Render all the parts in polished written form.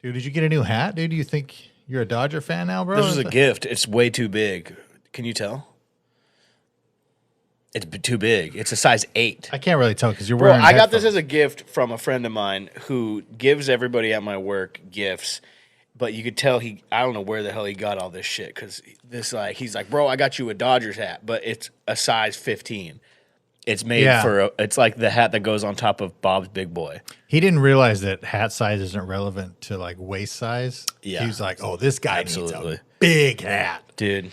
Dude, did you get a new hat? Dude, do you think you're a Dodger fan now, bro? This was a gift. It's way too big. Can you tell? It's too big. It's a size 8. I can't really tell because you're Bro, wearing I got this headphones. as a gift from a friend of mine who gives everybody at my work gifts. But you could tell I don't know where the hell he got all this shit. Because he's like, bro, I got you a Dodgers hat. But it's a size 15. It's made it's like the hat that goes on top of Bob's Big Boy. He didn't realize that hat size isn't relevant to like waist size. Yeah. He was like, oh, this guy needs a big hat. Dude.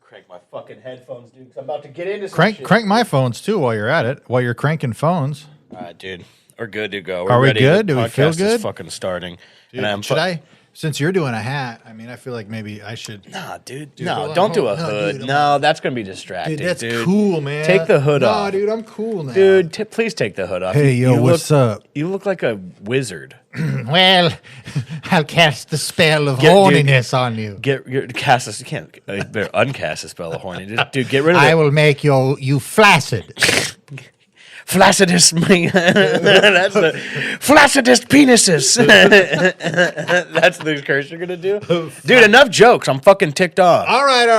Crank my fucking headphones, dude, because I'm about to get into some shit. Crank my phones too while you're at it, while you're cranking phones. All right, dude. We're good to go. Are we good? Do we feel good? Is fucking starting. Dude, and since you're doing a hat, I mean, I feel like maybe I should. Nah, dude. No, don't do a hood. Dude, no, that's going to be distracting, dude. That's cool, man. Take the hood off. No, dude, I'm cool now. Dude, please take the hood off. Hey, what's up? You look like a wizard. Well, I'll cast the spell of horniness on you. Cast this. You can't uncast the spell of horny. Dude, get rid of it. I will make you flaccid. Flaccidest, that's the flaccidest penises. That's the curse you're gonna do, dude. Enough jokes. I'm fucking ticked off. All right.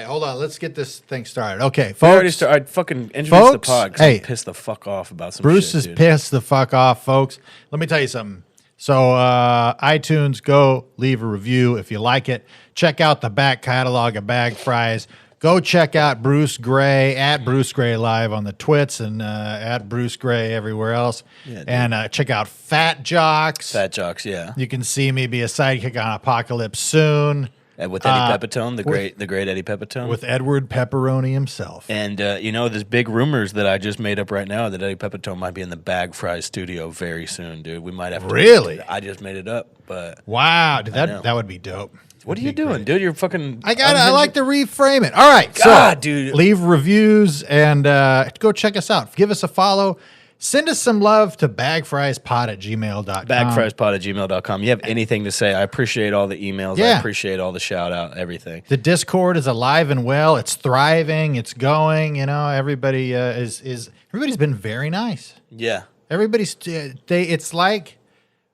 Hold on. Let's get this thing started. Okay, folks. We already started. I fucking introduced the pod. Hey, I'm pissed the fuck off about some. Bruce shit, is dude. pissed the fuck off, folks. Let me tell you something. So iTunes, go leave a review if you like it. Check out the back catalog of Bag Fries. Go check out Bruce Gray at Bruce Gray Live on the Twits and at Bruce Gray everywhere else. Yeah, and check out Fat Jocks. Fat Jocks, yeah. You can see me be a sidekick on Apocalypse soon. And with Eddie Pepitone, the great Eddie Pepitone. With Edward Pepperoni himself. And, there's big rumors that I just made up right now that Eddie Pepitone might be in the Bag Fries studio very soon, dude. We might have to. Really? I just made it up, but. Wow, dude, that would be dope. What are you doing, dude? You're fucking. I like to reframe it. All right, dude. Leave reviews and go check us out. Give us a follow. Send us some love to bagfriespod@gmail.com. Bagfriespod@gmail.com. You have anything to say? I appreciate all the emails. Yeah. I appreciate all the shout out, everything. The Discord is alive and well. It's thriving. It's going. You know, everybody everybody's been very nice. Yeah. Everybody's it's like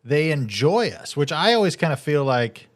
they enjoy us, which I always kind of feel like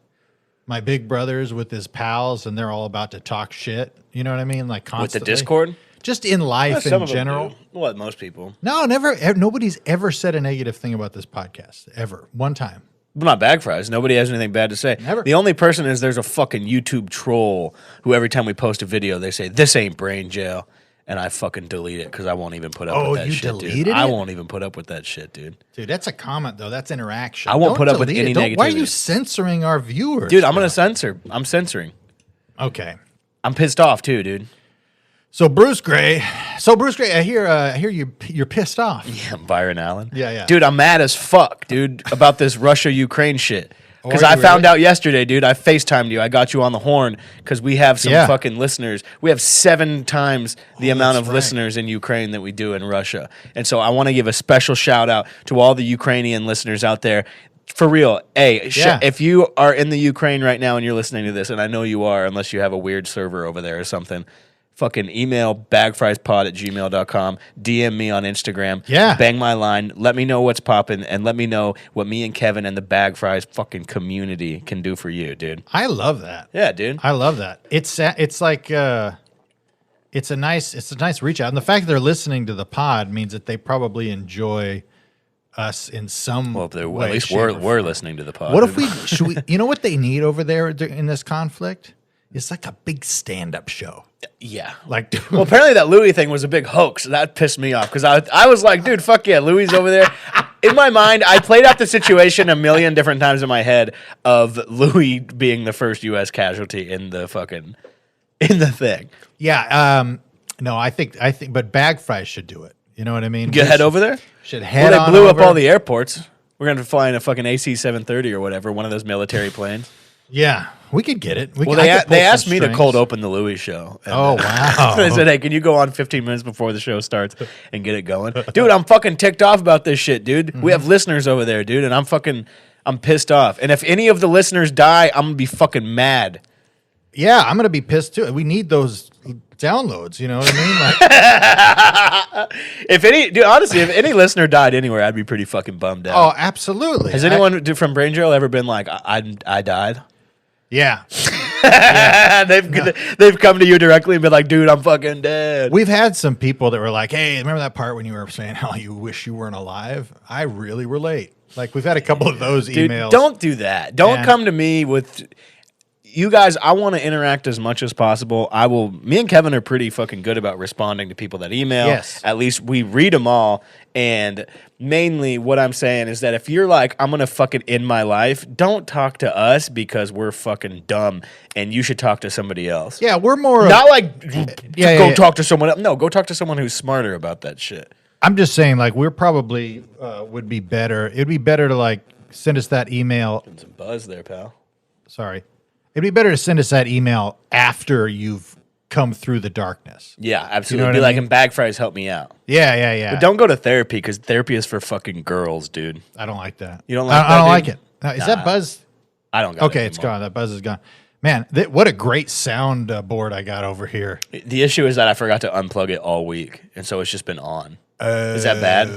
my big brother's with his pals and they're all about to talk shit. You know what I mean? Like constantly. With the Discord? Just in life in general. What, most people? No, never. Nobody's ever said a negative thing about this podcast. Ever. One time. Well, not Bag Fries. Nobody has anything bad to say. Never. The only person is there's a fucking YouTube troll who every time we post a video, they say, this ain't brain jail. And I fucking delete it because I won't even put up with that shit, dude. Deleted it? I won't even put up with that shit, dude. Dude, that's a comment, though. That's interaction. I won't put up with any negativity. Why are you censoring our viewers? Dude, I'm going to censor. I'm censoring. Okay. I'm pissed off, too, dude. So Bruce Gray, I hear you're pissed off. Yeah, Byron Allen. Yeah. Dude, I'm mad as fuck, dude, about this Russia-Ukraine shit. Because I found out yesterday, dude, I FaceTimed you. I got you on the horn because we have some fucking listeners. We have 7 times the amount of listeners in Ukraine that we do in Russia. And so I want to give a special shout out to all the Ukrainian listeners out there. For real, if you are in the Ukraine right now and you're listening to this, and I know you are unless you have a weird server over there or something, fucking email bagfriespod@gmail.com, DM me on Instagram, bang my line, let me know what's popping, and let me know what me and Kevin and the Bag Fries fucking community can do for you, dude. I love that. Yeah, dude. I love that. It's like it's a nice reach out, and the fact that they're listening to the pod means that they probably enjoy us in some way. At least we're listening to the pod. What if should we? You know what they need over there in this conflict? It's like a big stand-up show. Yeah. Like, well, apparently that Louis thing was a big hoax. That pissed me off because I was like, dude, fuck yeah, Louis over there. In my mind, I played out the situation a million different times in my head of Louis being the first U.S. casualty in the thing. Yeah. No, I think, but Bag Fries should do it. You know what I mean? Head over there? Should head on they blew over. up all the airports. We're going to fly in a fucking AC-730 or whatever, one of those military planes. Yeah, we could get it. They asked me to cold open the Louis show. And, wow. They said, hey, can you go on 15 minutes before the show starts and get it going? Dude, I'm fucking ticked off about this shit, dude. Mm-hmm. We have listeners over there, dude, and I'm pissed off. And if any of the listeners die, I'm going to be fucking mad. Yeah, I'm going to be pissed too. We need those downloads. You know what I mean? Like, If any, dude, honestly, if any listener died anywhere, I'd be pretty fucking bummed out. oh, absolutely. Has anyone from Brain Jail ever been like, I died? Yeah. They've come to you directly and been like, dude, I'm fucking dead. We've had some people that were like, hey, remember that part when you were saying how you wish you weren't alive? I really relate. Like, we've had a couple of those Dude, emails. don't do that. Don't And- come to me with... You guys, I want to interact as much as possible. Me and Kevin are pretty fucking good about responding to people that email. Yes. At least we read them all. And mainly what I'm saying is that if you're like, I'm going to fucking end my life, don't talk to us because we're fucking dumb and you should talk to somebody else. Yeah, we're more Not like, yeah. talk to someone else. No, go talk to someone who's smarter about that shit. I'm just saying, like, we're probably would be better. It'd be better to, like, send us that email. Some buzz there, pal. Sorry. It'd be better to send us that email after you've come through the darkness. Yeah, absolutely. You know what Be I like, mean? and bag fries, help me out. Yeah. But don't go to therapy because therapy is for fucking girls, dude. I don't like that. You don't like that, I don't dude? like it. Is that buzz? I don't got it Okay, it's anymore. gone. That buzz is gone. Man, what a great sound board I got over here. The issue is that I forgot to unplug it all week, and so it's just been on. Is that bad?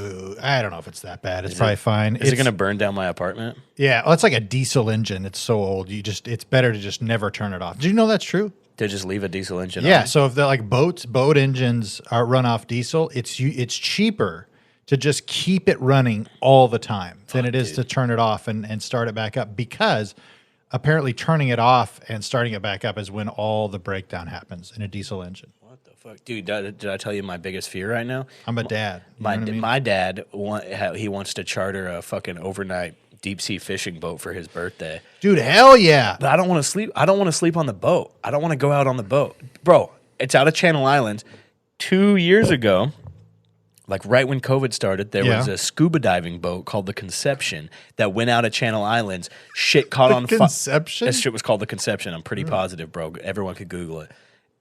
I don't know if it's that bad. It's probably fine. Is it going to burn down my apartment? Yeah, well, it's like a diesel engine. It's so old. It's better to just never turn it off. Did you know that's true? To just leave a diesel engine Yeah. on? So if they're like boat engines are run off diesel, it's cheaper to just keep it running all the time than it is to turn it off and start it back up, because apparently turning it off and starting it back up is when all the breakdown happens in a diesel engine. What the fuck? Dude, did I tell you my biggest fear right now? I'm a dad. You know what I mean? My dad, he wants to charter a fucking overnight deep sea fishing boat for his birthday. Dude, hell yeah. But I don't want to sleep. I don't want to sleep on the boat. I don't want to go out on the boat. Bro, it's out of Channel Islands. 2 years ago, like right when COVID started, there was a scuba diving boat called the Conception that went out of Channel Islands. Shit caught on fire. Conception? That shit was called the Conception. I'm pretty positive, bro. Everyone could Google it.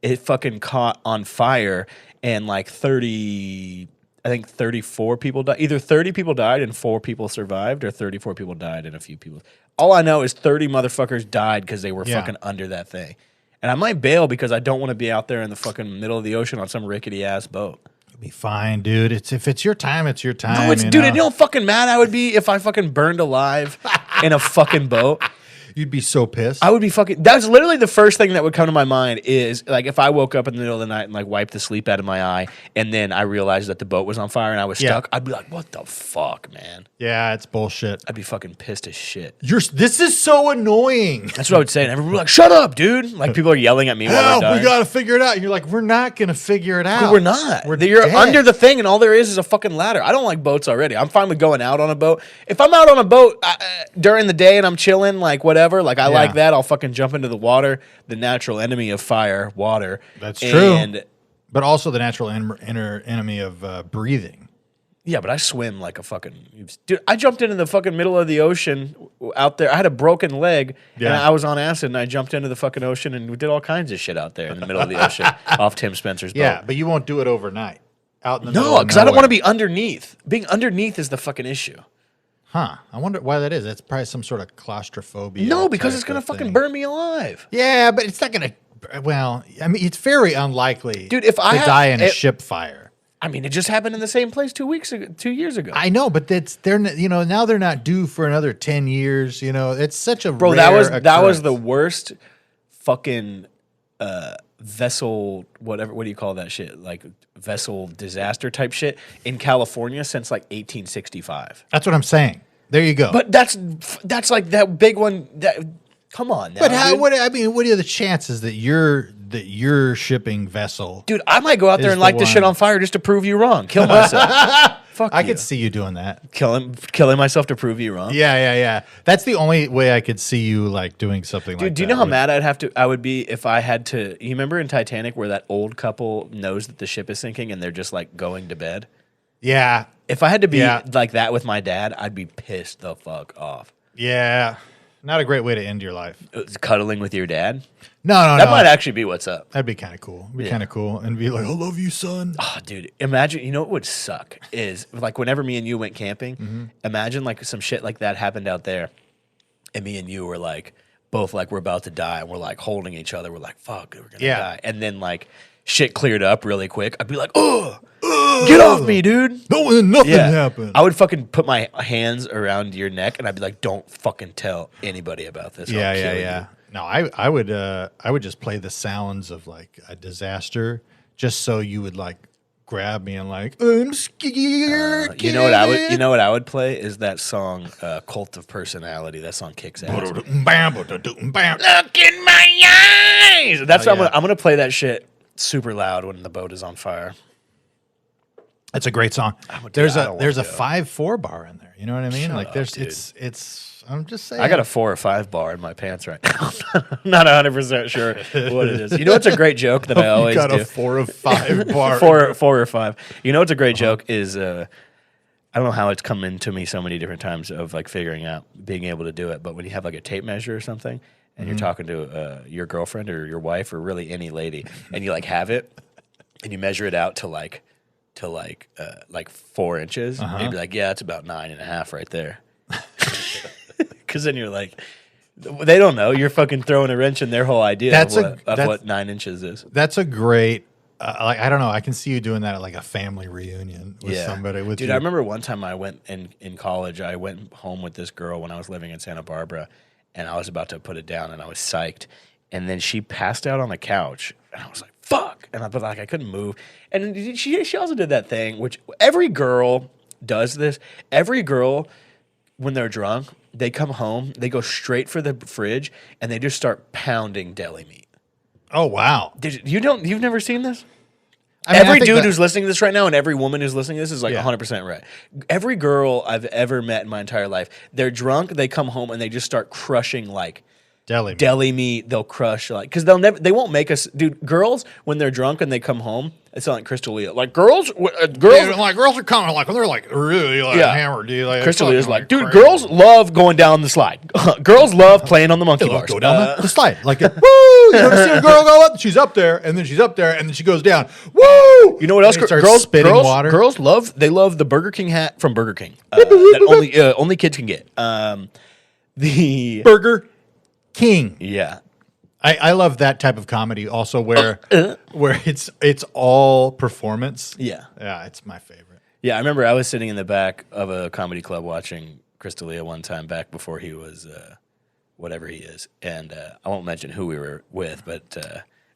It fucking caught on fire, and like 34 people died. Either 30 people died and 4 people survived, or 34 people died and a few people. All I know is 30 motherfuckers died because they were fucking under that thing. And I might bail because I don't want to be out there in the fucking middle of the ocean on some rickety ass boat. It'll be fine, dude. If it's your time, it's your time. No, dude, you know how fucking mad I would be if I fucking burned alive in a fucking boat? You'd be so pissed. I would be fucking... That's literally the first thing that would come to my mind is, like, if I woke up in the middle of the night and, like, wiped the sleep out of my eye, and then I realized that the boat was on fire and I was stuck, I'd be like, what the fuck, man? Yeah, it's bullshit. I'd be fucking pissed as shit. This is so annoying. That's what I would say. And everyone would be like, shut up, dude. Like, people are yelling at me while Help, they're dying. we got to figure it out. And you're like, we're not going to figure it out. We're not. You're dead. under the thing, and all there is a fucking ladder. I don't like boats already. I'm fine with going out on a boat. If I'm out on a boat during the day and I'm chilling, like whatever, like I like that, I'll fucking jump into the water. The natural enemy of fire, water. That's true. But also the natural enemy of breathing. Yeah, but I swim like a fucking... Dude, I jumped into the fucking middle of the ocean out there. I had a broken leg, and I was on acid, and I jumped into the fucking ocean, and we did all kinds of shit out there in the middle of the ocean off Tim Spencer's boat. Yeah, but you won't do it overnight. Out in the middle No, of because I don't want to nowhere. be underneath. Being underneath is the fucking issue. Huh. I wonder why that is. That's probably some sort of claustrophobia. No, because it's type going of to fucking thing. burn me alive. Yeah, but it's not going to... Well, I mean, it's very unlikely Dude, if I to had- die in a it- ship fire. I mean, it just happened in the same place 2 years ago. I know, but now they're not due for another 10 years. You know, it's such a Bro, rare that was occurrence. the worst fucking vessel, whatever. What do you call that shit? Like vessel disaster type shit in California since like 1865. That's what I'm saying. There you go. But that's like that big one. Come on, now, But how? dude. What are the chances that your shipping vessel? Dude, I might go out there is and the light this shit one. on fire just to prove you wrong. Kill myself. Fuck I you. could see you doing that. Killing myself to prove you wrong. Yeah. That's the only way I could see you like doing something like that. Dude, do you know how mad I would be if I had to? You remember in Titanic where that old couple knows that the ship is sinking and they're just like going to bed? Yeah. If I had to be Yeah. like that with my dad, I'd be pissed the fuck off. Yeah. Not a great way to end your life. Cuddling with your dad? No. That might actually be what's up. That'd be kind of cool. It'd be kind of cool. And be like, I love you, son. Oh, dude, imagine, you know what would suck is like whenever me and you went camping, Mm-hmm. imagine like some shit like that happened out there and me and you were like, both like we're about to die and we're like holding each other. We're like, fuck, we're going to die. And then like shit cleared up really quick, I'd be like, oh, get off me, dude. Nothing happened. I would fucking put my hands around your neck and I'd be like, don't fucking tell anybody about this. Yeah. No, I would just play the sounds of like a disaster just so you would like grab me and like, I'm scared. You know what I would play is that song, Cult of Personality. That song kicks ass. Look in my eyes. That's what I'm gonna play that shit super loud when the boat is on fire. That's a great song. There's a 5/4 bar in there. You know what I mean? It's I'm just saying. I got a 4 or 5 bar in my pants right now. I'm not 100% sure what it is. You know what's a great joke that I always do? You got a 4 or 5 bar. 4 or 5. You know what's a great joke is I don't know how it's come into me so many different times of like figuring out being able to do it, but when you have like a tape measure or something and you're talking to your girlfriend or your wife or really any lady and you like have it and you measure it out to like 4 inches, and you'd be like, yeah, it's about 9.5 right there. Because then you're like, they don't know. You're fucking throwing a wrench in their whole idea of what 9 inches is. That's a great, like, I don't know. I can see you doing that at like a family reunion with somebody. Dude, I remember one time I went in college, I went home with this girl when I was living in Santa Barbara, and I was about to put it down, and I was psyched. And then she passed out on the couch, and I was like, fuck. And I couldn't move. And she also did that thing, which every girl does this. Every girl, when they're drunk, they come home, they go straight for the fridge, and they just start pounding deli meat. Oh, wow. You've never seen this? I mean, every dude who's listening to this right now and every woman who's listening to this is like 100% right. Every girl I've ever met in my entire life, they're drunk, they come home, and they just start crushing like deli meat. They'll crush like, because they won't make us, dude. Girls when they're drunk and they come home, it's not like Crystal Leah. Like girls are coming like when they're like really like hammered. Dude, like, Crystal Leah's like, dude, girls love going down the slide. Girls love playing on the monkey bars. Go down the slide like woo. You ever see a girl go up? She's up there, and then she's up there, and then she goes down. Woo! You know what else? Girls spitting water. Girls love the Burger King hat from Burger King that only kids can get. The Burger King. Yeah. I love that type of comedy also where it's all performance. Yeah. Yeah, it's my favorite. Yeah, I remember I was sitting in the back of a comedy club watching Crystalia one time back before he was whatever he is. And I won't mention who we were with, but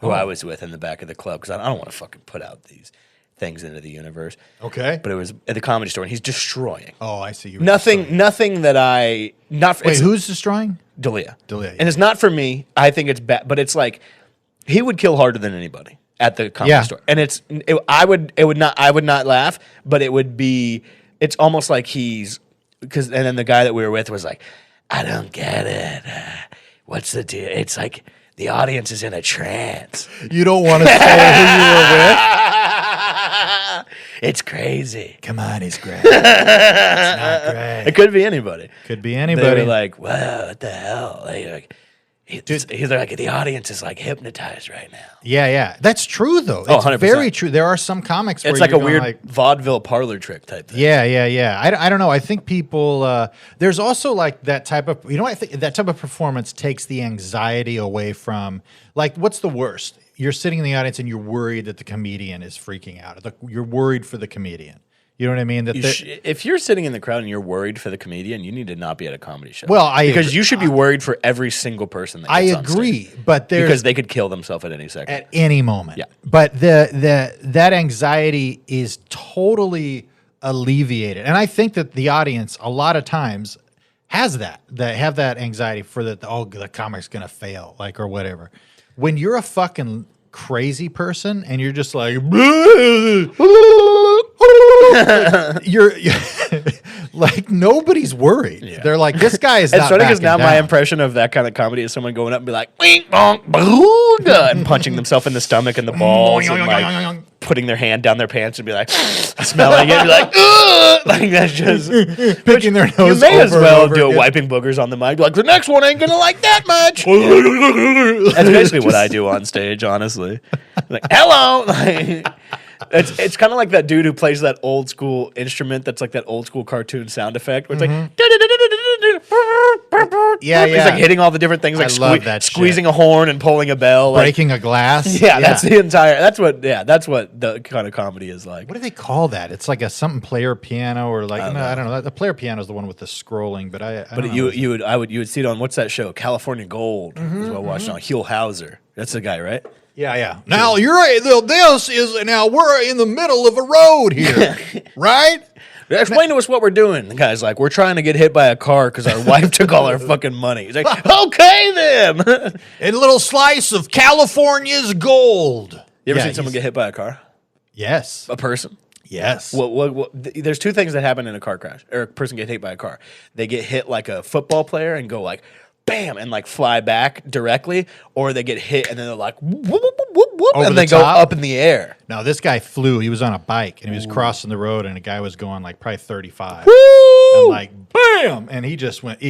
who I was with in the back of the club because I don't want to fucking put out these things into the universe. Okay. But it was at the Comedy Store and he's destroying. Oh, I see. Nothing that I... Wait, who's destroying? Dalia. Yeah. And it's not for me. I think it's bad, but it's like he would kill harder than anybody at the Comedy Store. And I would not laugh, but it would be, it's almost like and then the guy that we were with was like, I don't get it. What's the deal? It's like the audience is in a trance. You don't want to say who you were with? It's crazy. Come on, he's great. It's not great. It could be anybody. Could be anybody. They were like, "Wow, what the hell?" He's like, the audience is like hypnotized right now. Yeah. That's true though. Oh, it's 100%. very true. There are some comics where it's like a weird vaudeville parlor trick type thing. Yeah. I don't know. I think people. There's also like that type of. You know, I think that type of performance takes the anxiety away from. Like, what's the worst? You're sitting in the audience and you're worried that the comedian is freaking out. You're worried for the comedian. You know what I mean? If you're sitting in the crowd and you're worried for the comedian, you need to not be at a comedy show. Well, because you should be worried for every single person that gets on stage. I agree, but because they could kill themselves at any second. At any moment. Yeah. But that anxiety is totally alleviated. And I think that the audience a lot of times has that. They have that anxiety for the comic's going to fail, like, or whatever. When you're a fucking crazy person and you're just like you're like nobody's worried. Yeah. They're like, this guy is. It's funny because now my impression of that kind of comedy is someone going up and be like, "Wink, bonk, booga," and punching themselves in the stomach and the balls, and like putting their hand down their pants and be like smelling it, and be like, ugh! Like that's just picking their nose. You may as well do it, wiping boogers on the mic. Like the next one ain't gonna like that much. That's basically what I do on stage, honestly. Like, hello. Like, it's kind of like that dude who plays that old school instrument that's like that old school cartoon sound effect where it's like Yeah, He's like hitting all the different things, like I love that squeezing shit. a horn and pulling a bell, Breaking a glass. Yeah, that's the entire. That's what the kind of comedy is like. What do they call that? It's like a something player piano or like I don't know. The player piano is the one with the scrolling, but I don't know. You would see it on what's that show? California Gold is what I watched on Huell Hauser. That's the guy, right? Yeah. Now now we're in the middle of a road here, right? Explain to us what we're doing. The guy's like, we're trying to get hit by a car because our wife took all our fucking money. He's like, okay then. A little slice of California's gold. You ever seen someone get hit by a car? Yes. A person? Yes. There's two things that happen in a car crash, or a person get hit by a car. They get hit like a football player and go like, bam, and like fly back directly, or they get hit and then they're like, whoop, whoop, whoop, whoop, and they go up in the air. No, this guy flew. He was on a bike and he was crossing the road, and a guy was going like probably 35. Woo! And like, bam! And he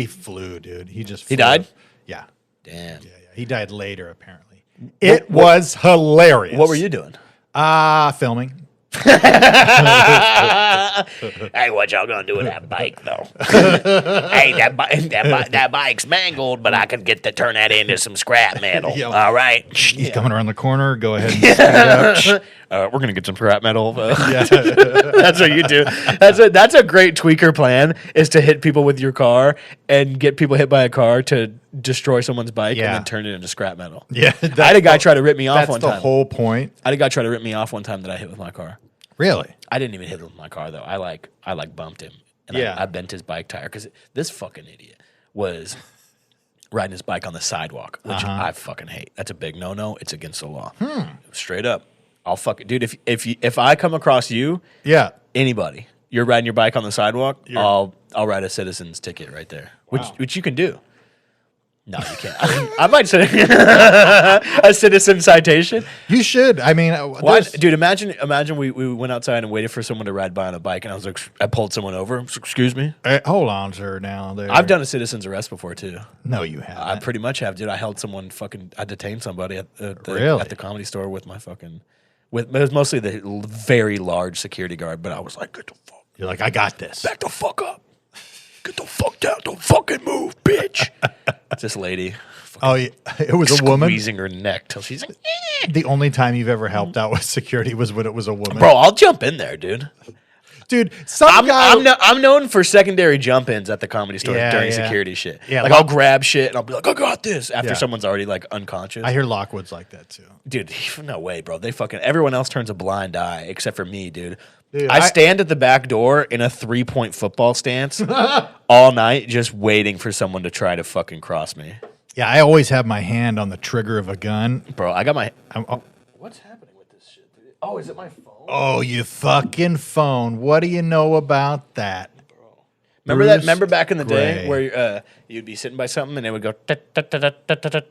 flew, dude. He flew. Died? Yeah. Damn. Yeah. He died later, apparently. It was hilarious. What were you doing? Filming. Hey, what y'all gonna do with that bike, though? Hey, that bike's mangled, but I could turn that into some scrap metal. Yeah. All right. He's coming around the corner. Go ahead and speed up. We're gonna get some scrap metal. Yeah. That's what you do. That's a great tweaker plan, is to hit people with your car and get people hit by a car to destroy someone's bike and then turn it into scrap metal. Yeah. I had a guy try to rip me off one time. That's the whole point. I had a guy try to rip me off one time that I hit with my car. Really? I didn't even hit him with my car though. I bumped him. And I bent his bike tire because this fucking idiot was riding his bike on the sidewalk, which I fucking hate. That's a big no. It's against the law. Straight up. I'll fucking dude. If I come across you, anybody, you're riding your bike on the sidewalk, I'll write a citizen's ticket right there, which you can do. No, you can't. I might say a citizen citation. You should. I mean, dude, imagine we went outside and waited for someone to ride by on a bike, and I was like, I pulled someone over. Excuse me. Hold on, sir. Now there. I've done a citizen's arrest before too. No, you haven't. I pretty much have, dude. I held someone I detained somebody at the Comedy Store with my fucking. It was mostly the very large security guard, but I was like, get the fuck. You're like, I got this. Back the fuck up. Get the fuck down. Don't fucking move, bitch. This lady. It was a woman squeezing her neck till she's like, The only time you've ever helped out with security was when it was a woman. Bro, I'll jump in there, dude. Dude, I'm known for secondary jump-ins at the Comedy Store during security shit. Yeah, like I'll grab shit and I'll be like, I got this after someone's already like unconscious. I hear Lockwood's like that too. Dude, no way, bro. Everyone else turns a blind eye except for me, dude. I stand at the back door in a 3-point football stance all night just waiting for someone to try to fucking cross me. Yeah, I always have my hand on the trigger of a gun. Bro, I got my... What's happening with this shit, dude? Oh, is it my phone? Oh, you fucking phone. What do you know about that? Bro. Remember back in the day where you'd be sitting by something and it would go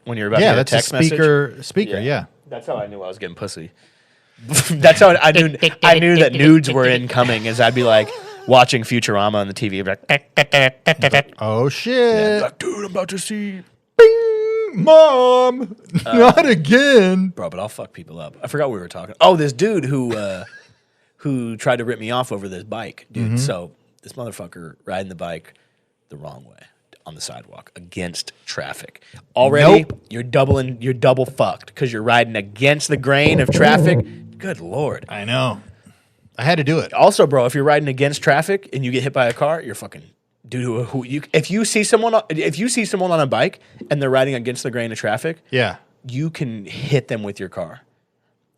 when you're about to get a text message? Speaker, yeah. That's how I knew I was getting pussy. That's how I knew that nudes were incoming, as I'd be like watching Futurama on the TV. Like, oh shit. Like, dude, I'm about to see... Bing! Mom! Not again. Bro, but I'll fuck people up. I forgot what we were talking. Oh, this dude who tried to rip me off over this bike, dude. Mm-hmm. So this motherfucker riding the bike the wrong way on the sidewalk against traffic. Already, you're double fucked because you're riding against the grain of traffic. Good Lord. I know. I had to do it. Also, bro, if you're riding against traffic and you get hit by a car, you're fucking... Dude, if you see someone on a bike and they're riding against the grain of traffic, you can hit them with your car,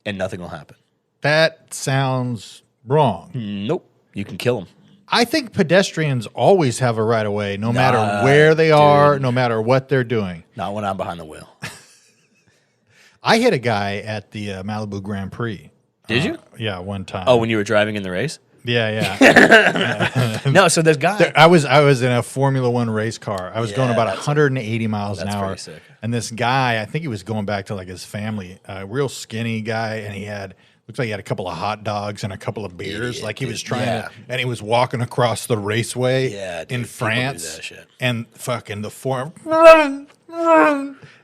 and nothing will happen. That sounds wrong. Nope, you can kill them. I think pedestrians always have a right of way, no matter where they are, no matter what they're doing. Not when I'm behind the wheel. I hit a guy at the Malibu Grand Prix. Did you? Yeah, one time. Oh, when you were driving in the race? Yeah. No, so this guy. I was in a Formula One race car. I was going about 180 miles an hour. Sick. And this guy, I think he was going back to like his family, a real skinny guy, and looks like he had a couple of hot dogs and a couple of beers. Like he was trying to, and he was walking across the raceway in France. And fucking the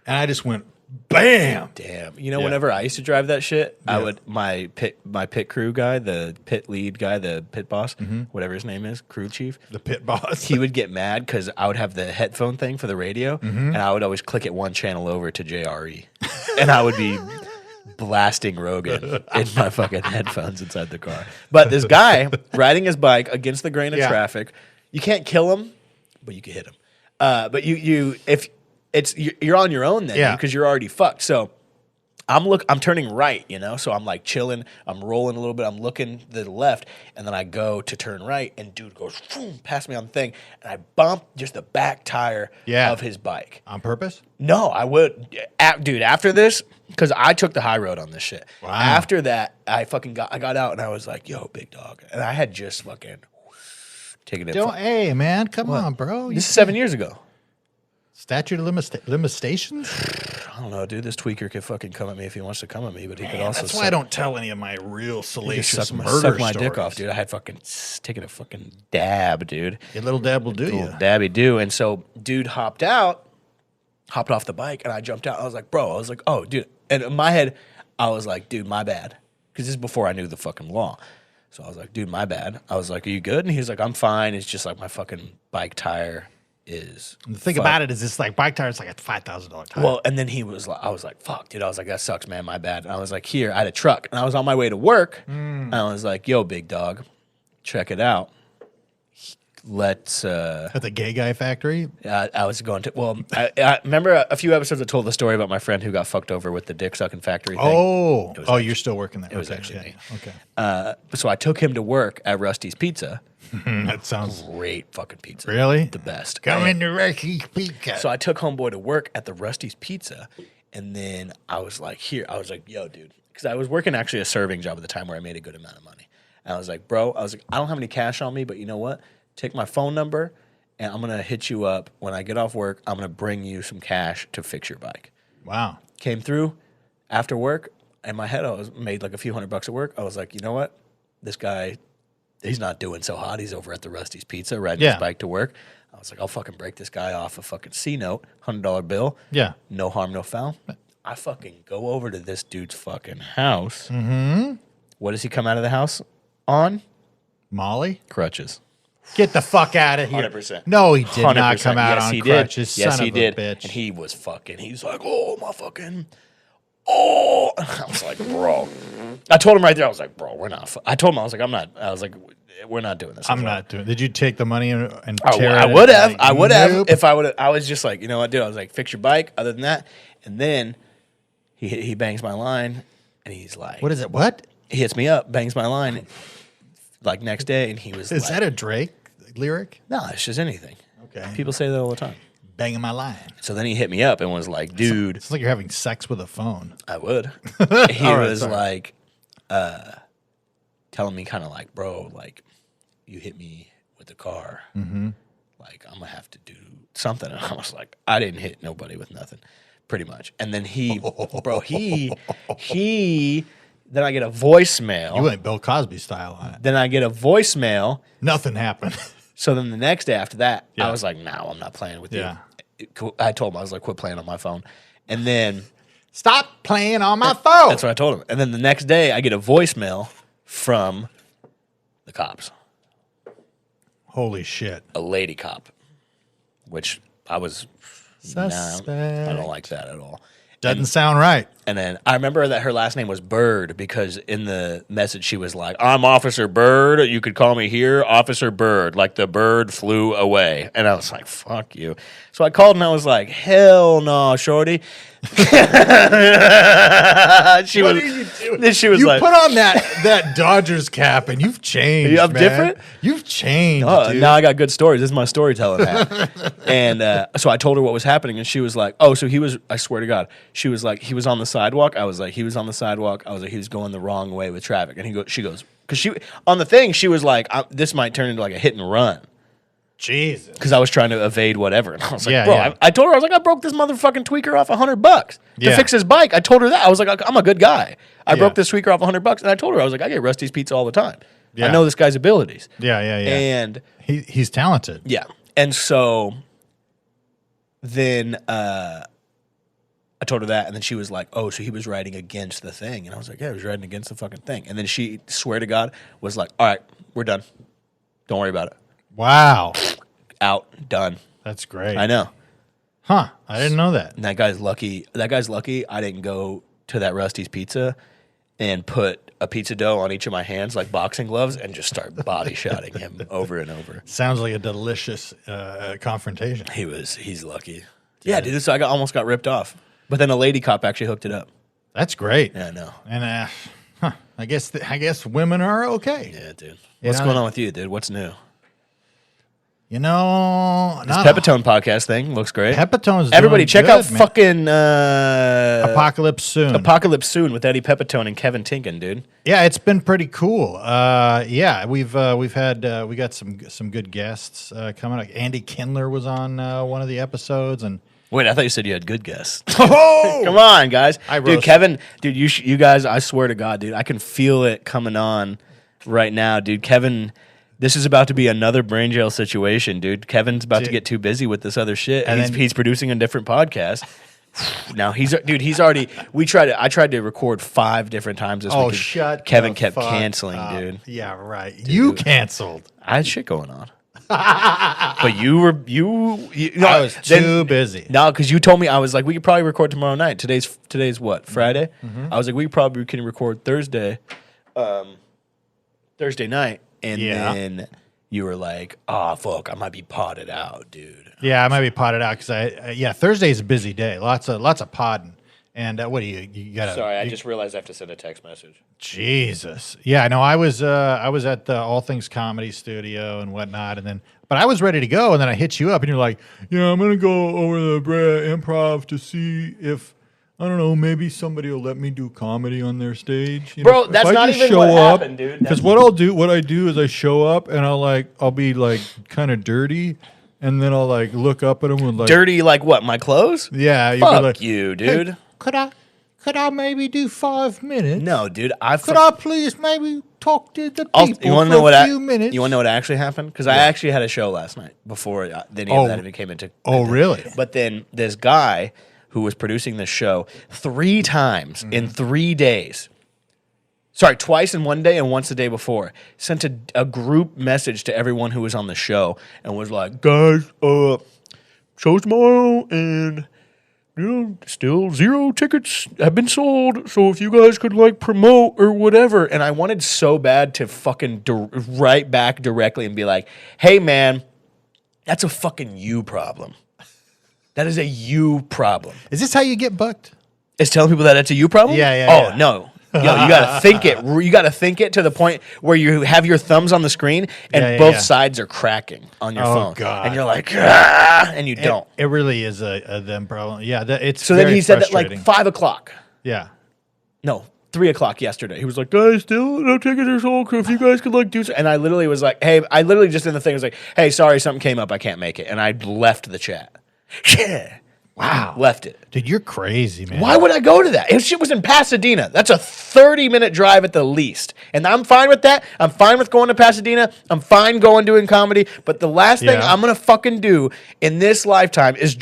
and I just went Bam. Damn. You know, whenever I used to drive that shit, I would my pit crew guy, the pit lead guy, the pit boss, whatever his name is, crew chief, The pit boss. he would get mad because I would have the headphone thing for the radio, and I would always click it one channel over to JRE, and I would be blasting Rogan in my fucking headphones inside the car. But this guy riding his bike against the grain of traffic, you can't kill him, but you can hit him. But you're on your own then, because you're already fucked. So I'm turning right, you know, so I'm like chilling, I'm rolling a little bit, I'm looking to the left, and then I go to turn right, and dude goes boom, past me on the thing, and I bump just the back tire of his bike. On purpose? No, I would, dude. After this, because I took the high road on this shit. Wow. After that, I got out and I was like, "Yo, big dog," and I had just fucking taken it. Hey, man, come on, bro. This is 7 years ago. Statute of limitations? I don't know, dude. This tweaker could fucking come at me if he wants to come at me, but he could also. That's why I don't tell any of my real salacious suck murder my stories. dick off, dude. I had fucking taken a fucking dab, dude. Your little dab will do you. Little dabby do. And so, dude hopped off the bike, and I jumped out. I was like, bro. I was like, oh, dude. And in my head, I was like, dude, my bad, because this is before I knew the fucking law. So I was like, dude, my bad. I was like, are you good? And he was like, I'm fine. It's just like my fucking bike tire is. And the thing about it is, this like bike tire is like a $5,000 tire. Well, and then he was like, I was like, fuck, dude. I was like, that sucks, man. My bad. And I was like, here, I had a truck, and I was on my way to work, and I was like, yo, big dog, check it out. Let's. At the gay guy factory? I was going to. Well, I remember a few episodes I told the story about my friend who got fucked over with the dick sucking factory thing. You're still working there. It was actually me. Okay. So I took him to work at Rusty's Pizza. That sounds Great fucking pizza. really The best. Come into Rusty's Pizza. So I took homeboy to work at the Rusty's Pizza, and then I was like, yo, dude, because I was working actually a serving job at the time where I made a good amount of money. And I was like, bro, I don't have any cash on me, but you know what? Take my phone number, and I'm going to hit you up. When I get off work, I'm going to bring you some cash to fix your bike. Wow. Came through after work. In my head, I was made like a few $100 at work. I was like, you know what? This guy, he's not doing so hot. He's over at the Rusty's Pizza riding his bike to work. I was like, I'll fucking break this guy off a fucking C-note, $100 bill. Yeah. No harm, no foul. I fucking go over to this dude's fucking house. What does he come out of the house on? Molly? Crutches. Get the fuck out of here. 100%. No, he did not 100%. come out Yes, on he crutches. Did. Yes, Son he of did. a bitch. And he's like, oh, my fucking, oh. I was like, bro. I told him right there, I was like, bro, we're not. I told him, I was like, we're not doing this. I'm not doing it. Did you take the money and I tear it? would have. Like, I would have nope. if I would have. I was just like, you know what, dude? I was like, fix your bike. Other than that, and then he bangs my line, and he's like, What is it? What? He hits me up, bangs my line, like next day, and he was Is like, that a Drake lyric? no, it's just anything. Okay. People say that all the time. Banging my line. So then he hit me up and was like, dude, It's like you're having sex with a phone. I would. He All right, was sorry. like, telling me kind of like, bro, like, you hit me with the car. Like, I'm going to have to do something. And I was like, I didn't hit nobody with nothing, pretty much. And then then I get a voicemail. You went Bill Cosby style on it. Then I get a voicemail. Nothing happened. So then the next day after that, Yeah. I was like, no, I'm not playing with Yeah. you. I told him, I was like, quit playing on my phone. And then Stop playing on my phone. that's what I told him. And then the next day, I get a voicemail from the cops, Holy shit. a lady cop, which I was, nah, Suspect. I don't like that at all. Doesn't sound right. And then I remember that her last name was Bird because in the message she was like, I'm Officer Bird. You could call me here, Officer Bird, like the bird flew away. And I was like, fuck you. So I called and I was like, hell no, shorty. She What was, are you doing? Then she was You like, put on that Dodgers cap and you've changed. I'm man. different? You've changed. oh, dude. now I got good stories. This is my storytelling hat. And so I told her what was happening, and she was like, oh, so he was, I swear to God, she was like, he was on the sidewalk. I was like, he was on the sidewalk. I was like, he was going the wrong way with traffic. And she goes, because she, on the thing, she was like, this might turn into like a hit and run. Jesus. Because I was trying to evade whatever. And I was like, Yeah, bro, yeah. I told her, I was like, I broke this motherfucking tweaker off $100 to Yeah. fix his bike. I told her that. I was like, I'm a good guy. I Yeah. broke this tweaker off $100. And I told her, I was like, I get Rusty's Pizza all the time. Yeah. I know this guy's abilities. Yeah. And He's talented. yeah. And so then I told her that, and then she was like, "Oh, so he was writing against the thing," and I was like, "Yeah, he was writing against the fucking thing." And then she, swear to God, was like, "All right, we're done. Don't worry about it. Wow. Out, done." That's great. I know. Huh. I didn't know that. And that guy's lucky. That guy's lucky. I didn't go to that Rusty's Pizza and put a pizza dough on each of my hands like boxing gloves and just start body shotting him over and over. Sounds like a delicious confrontation. He's lucky. Yeah, dude. So almost got ripped off. But then a lady cop actually hooked it up. That's great. Yeah, I know. And I guess women are okay. Yeah, dude. What's going on with you, dude? What's new? You know, This Pepitone podcast thing looks great. Pepitone's Everybody, doing check good, out man. fucking Apocalypse Soon. Apocalypse Soon with Eddie Pepitone and Kevin Tinkin, dude. Yeah, it's been pretty cool. Yeah, we got some good guests coming up. Andy Kindler was on one of the episodes, and Wait, I thought you said you had good guests. oh, Come on, guys. I Dude, roast. Kevin, dude, you guys, I swear to God, dude, I can feel it coming on right now, dude. Kevin, this is about to be another brain jail situation, dude. Kevin's about to get too busy with this other shit. And He's producing a different podcast. Now he's already. I tried to record 5 different times this week. Oh, shut. Kevin the kept fuck canceling, up. dude. Yeah, right. You canceled. I had shit going on. But you were no, I was too busy. No, because you told me, I was like, we could probably record tomorrow night. Today's what, Friday? I was like, we probably can record Thursday night, and then you were like, oh fuck, I might be potted out, dude. Yeah, I might be potted out because Thursday's a busy day. Lots of podding. And what do you got? Sorry, I just realized I have to send a text message. Jesus. Yeah, no, I was at the All Things Comedy Studio and whatnot, but I was ready to go, and then I hit you up, and you're like, "Yeah, I'm gonna go over to the Brea Improv to see if I don't know, maybe somebody will let me do comedy on their stage." You Bro, know, that's if I not just even show what up, happened, dude. Because what I do is I show up and I'll be like kind of dirty, and then I'll like look up at them with like Dirty like what? My clothes? Yeah, you'd be Fuck like, you, dude. "Hey, could I maybe do 5 minutes? No, dude. Could I please maybe talk to the You people want to for know what? a few minutes?" You want to know what actually happened? Because I actually had a show last night before any of that even came into. Oh, really? But then this guy who was producing this show 3 times in 3 days. Sorry, twice in one day and once the day before. Sent a group message to everyone who was on the show and was like, "Guys, show's tomorrow and still 0 tickets have been sold. So if you guys could like promote or whatever." And I wanted so bad to fucking write back directly and be like, "Hey man, that's a fucking you problem. That is a you problem." Is this how you get booked? Is telling people that it's a you problem? Yeah. Oh no. Yo, you gotta think it. You gotta think it to the point where you have your thumbs on the screen and both sides are cracking on your phone. God. And you're like, "Ah," and you don't. It really is a them problem. Yeah, it's So then very he said that like frustrating. 5 o'clock. Yeah. No, 3 o'clock yesterday. He was like, "Guys, still no tickets are sold. If you guys could like do so," and I literally was like, "Hey," I literally just in the thing was like, "Hey, sorry, something came up. I can't make it," and I left the chat. Yeah. Wow. Left it. Dude, you're crazy, man. Why would I go to that? If shit was in Pasadena, that's a 30-minute drive at the least. And I'm fine with that. I'm fine with going to Pasadena. I'm fine doing comedy. But the last thing I'm going to fucking do in this lifetime is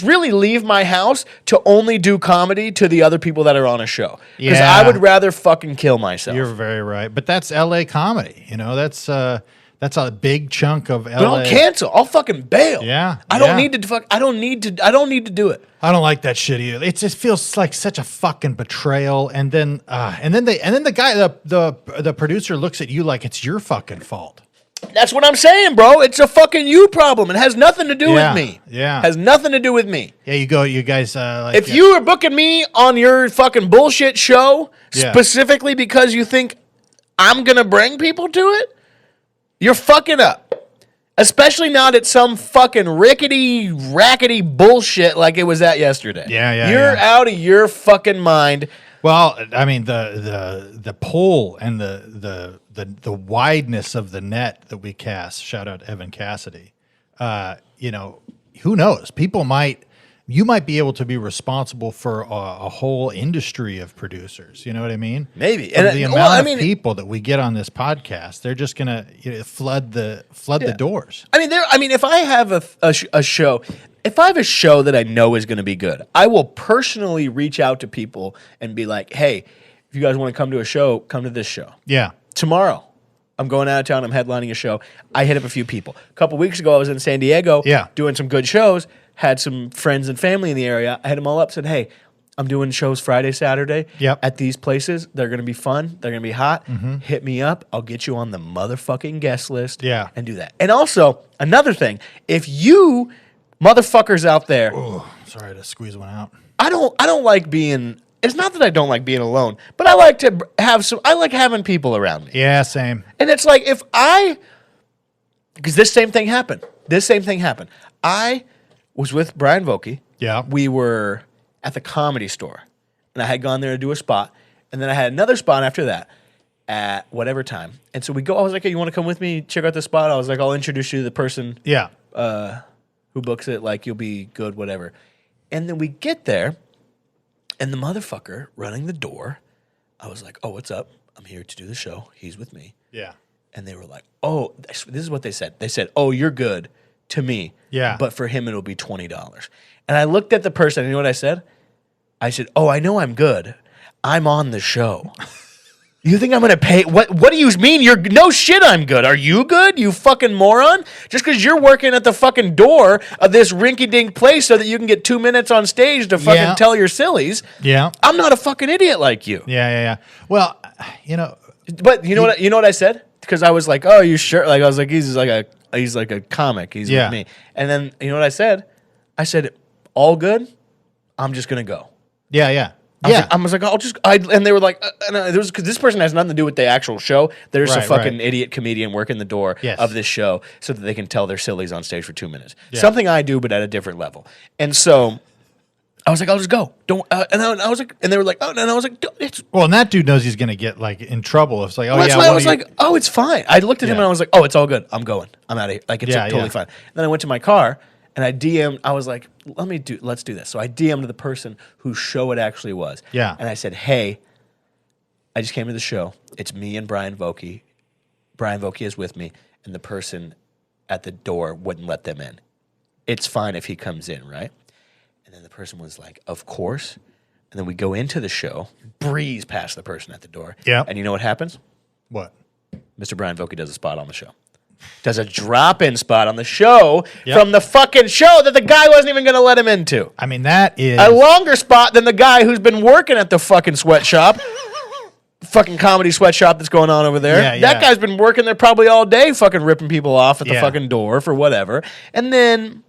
really leave my house to only do comedy to the other people that are on a show. Because I would rather fucking kill myself. You're very right. But that's LA comedy. You know, that's a big chunk of LA. But I'll cancel. I'll fucking bail. Yeah, I don't need to I don't need to do it. I don't like that shit either. It just feels like such a fucking betrayal. And then the guy, the producer looks at you like it's your fucking fault. That's what I'm saying, bro. It's a fucking you problem. It has nothing to do with me. Yeah. Has nothing to do with me. Yeah, you guys. If you are booking me on your fucking bullshit show specifically because you think I'm going to bring people to it, you're fucking up. Especially not at some fucking rickety, rackety bullshit like it was at yesterday. Yeah. You're out of your fucking mind. Well, I mean the pull and the wideness of the net that we cast. Shout out Evan Cassidy. Who knows? People might you might be able to be responsible for a whole industry of producers. You know what I mean? Maybe. And And the amount of people that we get on this podcast, they're just gonna flood the doors. I mean, if I have a show, if I have a show that I know is going to be good, I will personally reach out to people and be like, "Hey, if you guys want to come to a show, come to this show." Yeah. Tomorrow, I'm going out of town. I'm headlining a show. I hit up a few people. A couple weeks ago, I was in San Diego doing some good shows, had some friends and family in the area. I hit them all up, said, hey, I'm doing shows Friday, Saturday at these places. They're going to be fun. They're going to be hot. Hit me up. I'll get you on the motherfucking guest list and do that. And also, another thing, if you motherfuckers out there. Oh, sorry to squeeze one out. I don't like being. It's not that I don't like being alone, but I like to have some. I like having people around me. Yeah, same. And it's like because this same thing happened. I was with Brian Vokey. Yeah. We were at the Comedy Store, and I had gone there to do a spot, and then I had another spot after that at whatever time. And so we go. I was like, "Hey, you want to come with me? Check out the spot." I was like, "I'll introduce you to the person." Yeah. Who books it, like, you'll be good, whatever. And then we get there, and the motherfucker running the door, I was like, oh, what's up? I'm here to do the show. He's with me. Yeah. And they were like, oh, this is what they said. They said, oh, you're good to me. Yeah. But for him, it'll be $20. And I looked at the person, and you know what I said? I said, oh, I know I'm good. I'm on the show. You think I'm going to pay? What do you mean you're... No shit, I'm good. Are you good, you fucking moron? Just because you're working at the fucking door of this rinky-dink place so that you can get 2 minutes on stage to fucking tell your sillies. Yeah. I'm not a fucking idiot like you. Yeah. Well, you know... But you know what I said? Because I was like, oh, you sure? Like, I was like, he's like a comic. He's with me. And then, you know what I said? I said, all good? I'm just going to go. Yeah. I was like, and they were like, because this person has nothing to do with the actual show. There's a fucking idiot comedian working the door of this show so that they can tell their sillies on stage for 2 minutes. Yeah. Something I do, but at a different level. And so I was like, I'll just go. Don't. And I was like, and they were like, oh, and I was like, it's. Well, and that dude knows he's gonna get like in trouble. It's like, oh, that's why I was like, oh, it's fine. I looked at him and I was like, oh, it's all good. I'm going. I'm out of here. Like, it's totally fine. And then I went to my car. And I DM'd, I was like, let's do this. So I DM'd the person whose show it actually was. Yeah. And I said, hey, I just came to the show. It's me and Brian Vokey. Brian Vokey is with me. And the person at the door wouldn't let them in. It's fine if he comes in, right? And then the person was like, of course. And then we go into the show, breeze past the person at the door. Yeah. And you know what happens? What? Mr. Brian Vokey does a spot on the show. Does a drop-in spot on the show from the fucking show that the guy wasn't even going to let him into. I mean, that is... a longer spot than the guy who's been working at the fucking sweatshop. Fucking comedy sweatshop that's going on over there. Yeah. That guy's been working there probably all day fucking ripping people off at the fucking door for whatever. And then...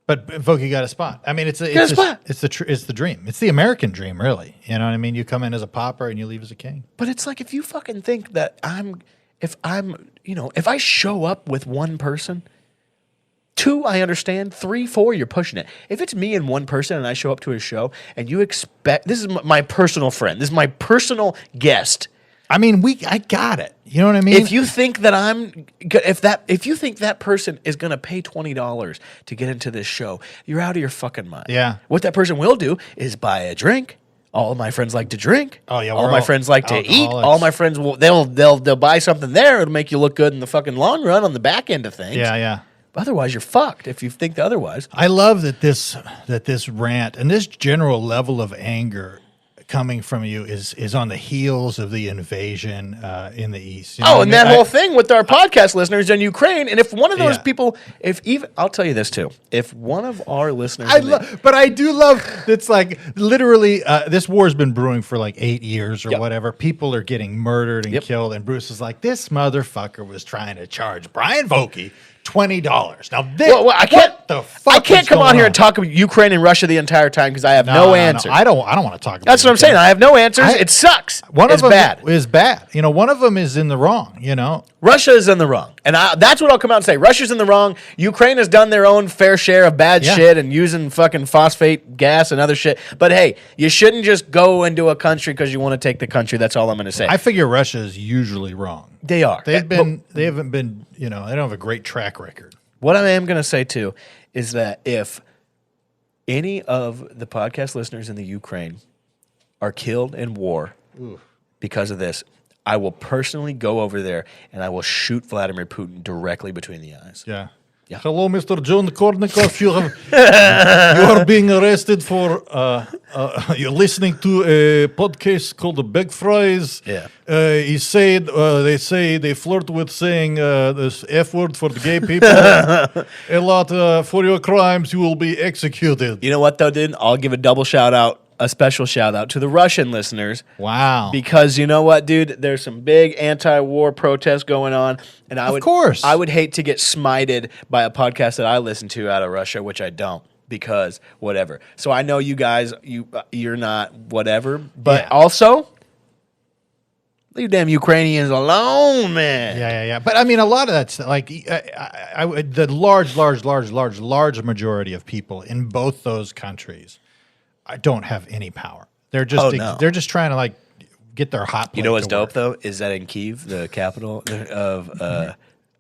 But Vokey got a spot. I mean, it's the dream. It's the American dream, really. You know what I mean? You come in as a pauper and you leave as a king. But it's like, if you fucking think that if I show up with one person, 2, I understand. 3, 4, you're pushing it. If it's me and one person and I show up to a show and you expect, this is my personal friend, this is my personal guest. I mean, I got it. You know what I mean? If you think that if you think that person is going to pay $20 to get into this show, you're out of your fucking mind. Yeah. What that person will do is buy a drink. All of my friends like to drink. Oh yeah, all my friends like to eat. All my friends they'll buy something there. It'll make you look good in the fucking long run on the back end of things. Yeah. Otherwise, you're fucked if you think otherwise. I love that this rant and this general level of anger coming from you is on the heels of the invasion in the East. You know that whole thing with our podcast listeners in Ukraine. And if one of those people, I'll tell you this too, if one of our listeners... but I do love, it's like literally, this war has been brewing for like 8 years or whatever. People are getting murdered and killed. And Bruce is like, this motherfucker was trying to charge Brian Vokey $20. Now, I can't come on here and talk about Ukraine and Russia the entire time because I have no answers. No. I don't want to talk about That's what I'm saying. I have no answers. It sucks. It's bad. Is bad. You know, one of them is in the wrong, you know. Russia is in the wrong. And that's what I'll come out and say. Russia's in the wrong. Ukraine has done their own fair share of bad shit and using fucking phosphate gas and other shit. But hey, you shouldn't just go into a country because you want to take the country. That's all I'm going to say. I figure Russia is usually wrong. They are. They haven't been, you know, they don't have a great track record. What I am going to say too is that if any of the podcast listeners in the Ukraine are killed in war because of this, I will personally go over there and I will shoot Vladimir Putin directly between the eyes. Yeah. Yeah. Hello, Mr. John Kornikov. You are being arrested for you're listening to a podcast called The Big Fries. Yeah. He said they flirt with saying this F word for the gay people. A lot for your crimes, you will be executed. You know what, though, dude? I'll give a special shout out to the Russian listeners. Wow. Because you know what, dude? There's some big anti-war protests going on, and I would hate to get smited by a podcast that I listen to out of Russia, which I don't, because whatever. So I know you guys, you're not whatever, but also leave damn Ukrainians alone, man. Yeah. But I mean, a lot of that's like the large majority of people in both those countries don't have any power. They're just they're just trying to like get their hot plate. You know what's dope though is that in Kyiv, the capital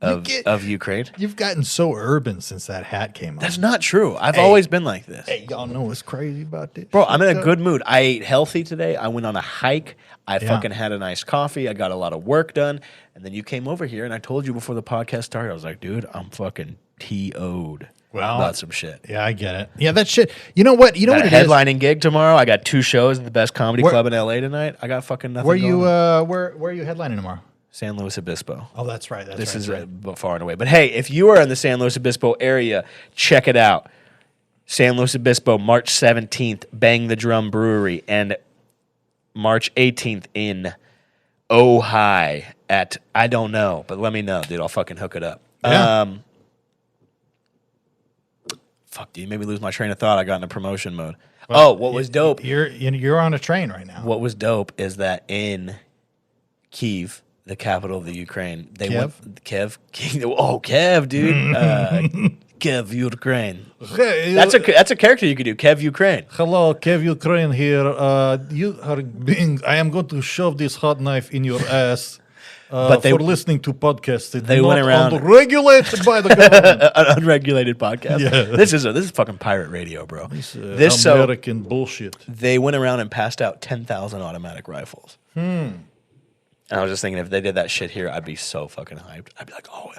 of Ukraine. You've gotten so urban since that hat came on. That's not true. I've always been like this. Hey, y'all know what's crazy about this? Bro, I'm in a good mood. I ate healthy today. I went on a hike. I fucking had a nice coffee. I got a lot of work done. And then you came over here and I told you before the podcast started, I was like, dude, I'm fucking TO'd. About some shit. Yeah, I get it. Yeah, that shit. You know what? You know what it headlining gig tomorrow. I got 2 shows at the best comedy club in LA tonight. I got fucking nothing. Where are you headlining tomorrow? San Luis Obispo. Oh, that's right. This is far and away. But hey, if you are in the San Luis Obispo area, check it out. San Luis Obispo, March 17th, Bang the Drum Brewery, and March 18th in Ojai at I don't know, but let me know, dude. I'll fucking hook it up. Yeah. Fuck, dude, you made me lose my train of thought. I got into promotion mode. Well, what was dope? You're on a train right now. What was dope is that in Kyiv, the capital of the Ukraine, Kiev, dude, Kiev, Ukraine. That's a character you could do, Kev Ukraine. Hello, Kev Ukraine here. I am going to shove this hot knife in your ass. But for listening to podcasts, they went around regulated by the government. An unregulated podcast. Yeah. This is fucking pirate radio, bro. This American bullshit. They went around and passed out 10,000 automatic rifles. And I was just thinking, if they did that shit here, I'd be so fucking hyped. I'd be like, oh,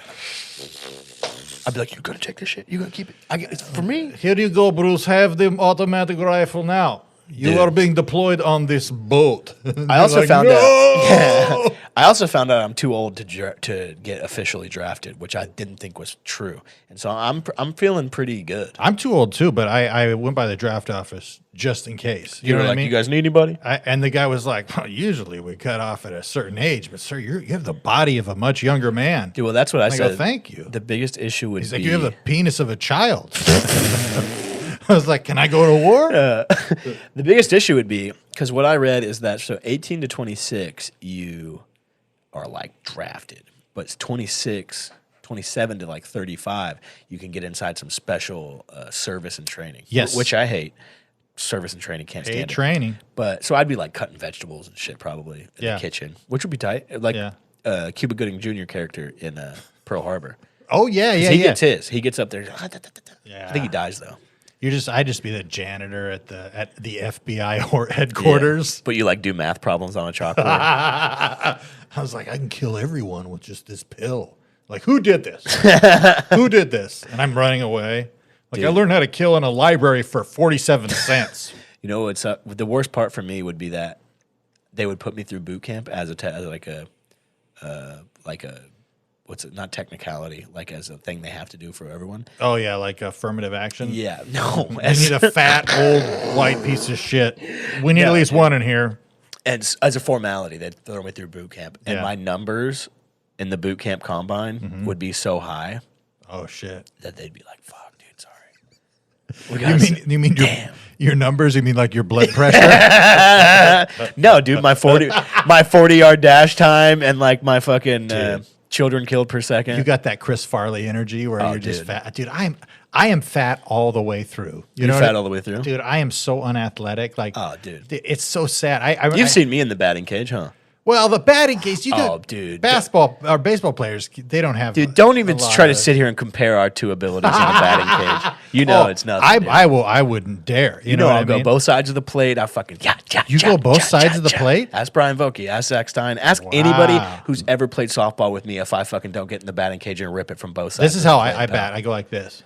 I'd be like, you're gonna take this shit. You're gonna keep it. It's for me. Here you go, Bruce. Have the automatic rifle now. You are being deployed on this boat. I also found out. Yeah, I also found out I'm too old to get officially drafted, which I didn't think was true, and so I'm feeling pretty good. I'm too old too, but I went by the draft office just in case. You know what I mean? You guys need anybody? And the guy was like, well, usually we cut off at a certain age, but sir, you have the body of a much younger man. Dude, well, that's what I said. Go, thank you. The biggest issue would be you have the penis of a child. I was like, can I go to war? The biggest issue would be, because what I read is that, so 18 to 26, you are like drafted. But it's 27 to like 35, you can get inside some special service and training. Yes. Which I hate. Service and training, can't stand it. Training. But, so I'd be like cutting vegetables and shit probably in the kitchen, which would be tight. Like Cuba Gooding Jr. character in Pearl Harbor. Oh, yeah. He gets his. He gets up there. Yeah. I think he dies, though. I'd just be the janitor at the FBI headquarters. Yeah. But you like do math problems on a chalkboard. I was like, I can kill everyone with just this pill. Like, who did this? Who did this? And I'm running away. Like, dude. I learned how to kill in a library for 47 cents. You know, it's the worst part for me would be that they would put me through boot camp as what's it? Not technicality, like as a thing they have to do for everyone. Oh yeah, like affirmative action. Yeah, no. We need a fat old white piece of shit. We need at least one in here. And as a formality, they'd throw me through boot camp, and my numbers in the boot camp combine would be so high. Oh shit! That they'd be like, "Fuck, dude, sorry." You mean your numbers? You mean like your blood pressure? No, dude, my 40-yard dash time and like my fucking. Children killed per second. You got that Chris Farley energy where you're just fat. Dude, I am fat all the way through. You're fat all the way through? Dude, I am so unathletic. Like, oh, dude. It's so sad. You've seen me in the batting cage, huh? Well, the batting cage, you Oh, do, dude. basketball or baseball players, they don't have. Dude, don't even a lot try to of- sit here and compare our two abilities in a batting cage. You know it's nothing. dude. I wouldn't dare. You know what I'll I go mean? both sides of the plate. I fucking You go both sides of the plate? Ask Brian Vokey. Ask Zach Stein. Ask anybody who's ever played softball with me if I fucking don't get in the batting cage and rip it from both sides. This is how I bat. I go like this.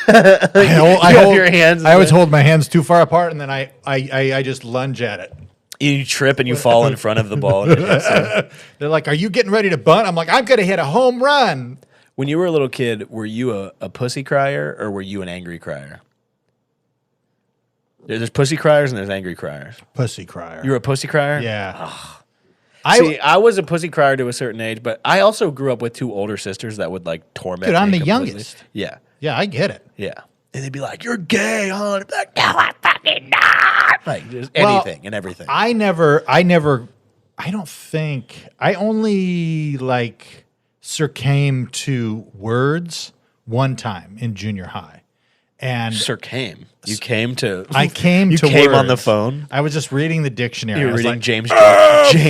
Your hands. I always hold my hands too far apart, and then I just lunge at it. You trip and you fall in front of the ball. And it hits you. They're like, "Are you getting ready to bunt?" I'm like, "I'm gonna hit a home run." When you were a little kid, were you a pussy crier or were you an angry crier? There's pussy criers and there's angry criers. Pussy crier. You were a pussy crier? Yeah. I was a pussy crier to a certain age, but I also grew up with two older sisters that would like torment me. Dude, I'm the completely. youngest. Yeah. Yeah, I get it. Yeah. And they'd be like, "You're gay, huh?" And I'd be like, "No, I'm fucking not." Like just anything and everything. I don't think I only like came to words one time in junior high. And Sir came. You came to. I came you to came on the words. phone. I was just reading the dictionary. You I were was reading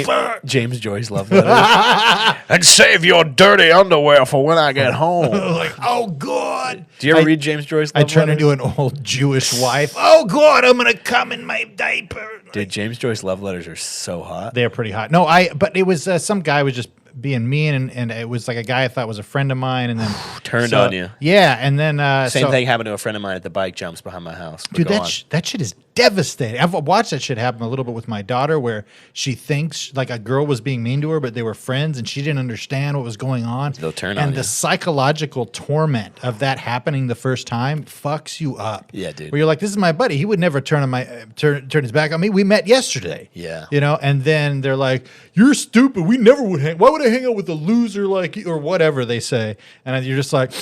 like, James Joyce love letters. And save your dirty underwear for when I get home. like, oh God. Do you ever read James Joyce I love turned letters? into an old Jewish wife. Oh God, I'm gonna come in my diaper. Dude, James Joyce love letters are so hot. They're pretty hot. No, but it was some guy was just being mean, and it was like a guy I thought was a friend of mine, and then Turned on you. Yeah, and then Same thing happened to a friend of mine at the bike jumps behind my house. But Dude, go on. that shit is devastating. I've watched that shit happen a little bit with my daughter, where she thinks like a girl was being mean to her, but they were friends, and she didn't understand what was going on. They'll turn and on the you. psychological torment of that happening the first time fucks you up. Yeah, dude. Where you're like, this is my buddy. He would never turn on my turn his back on me. We met yesterday. Yeah. you know. And then they're like, "You're stupid. We never would hang. Why would I hang out with a loser like you?" Or whatever they say. And you're just like.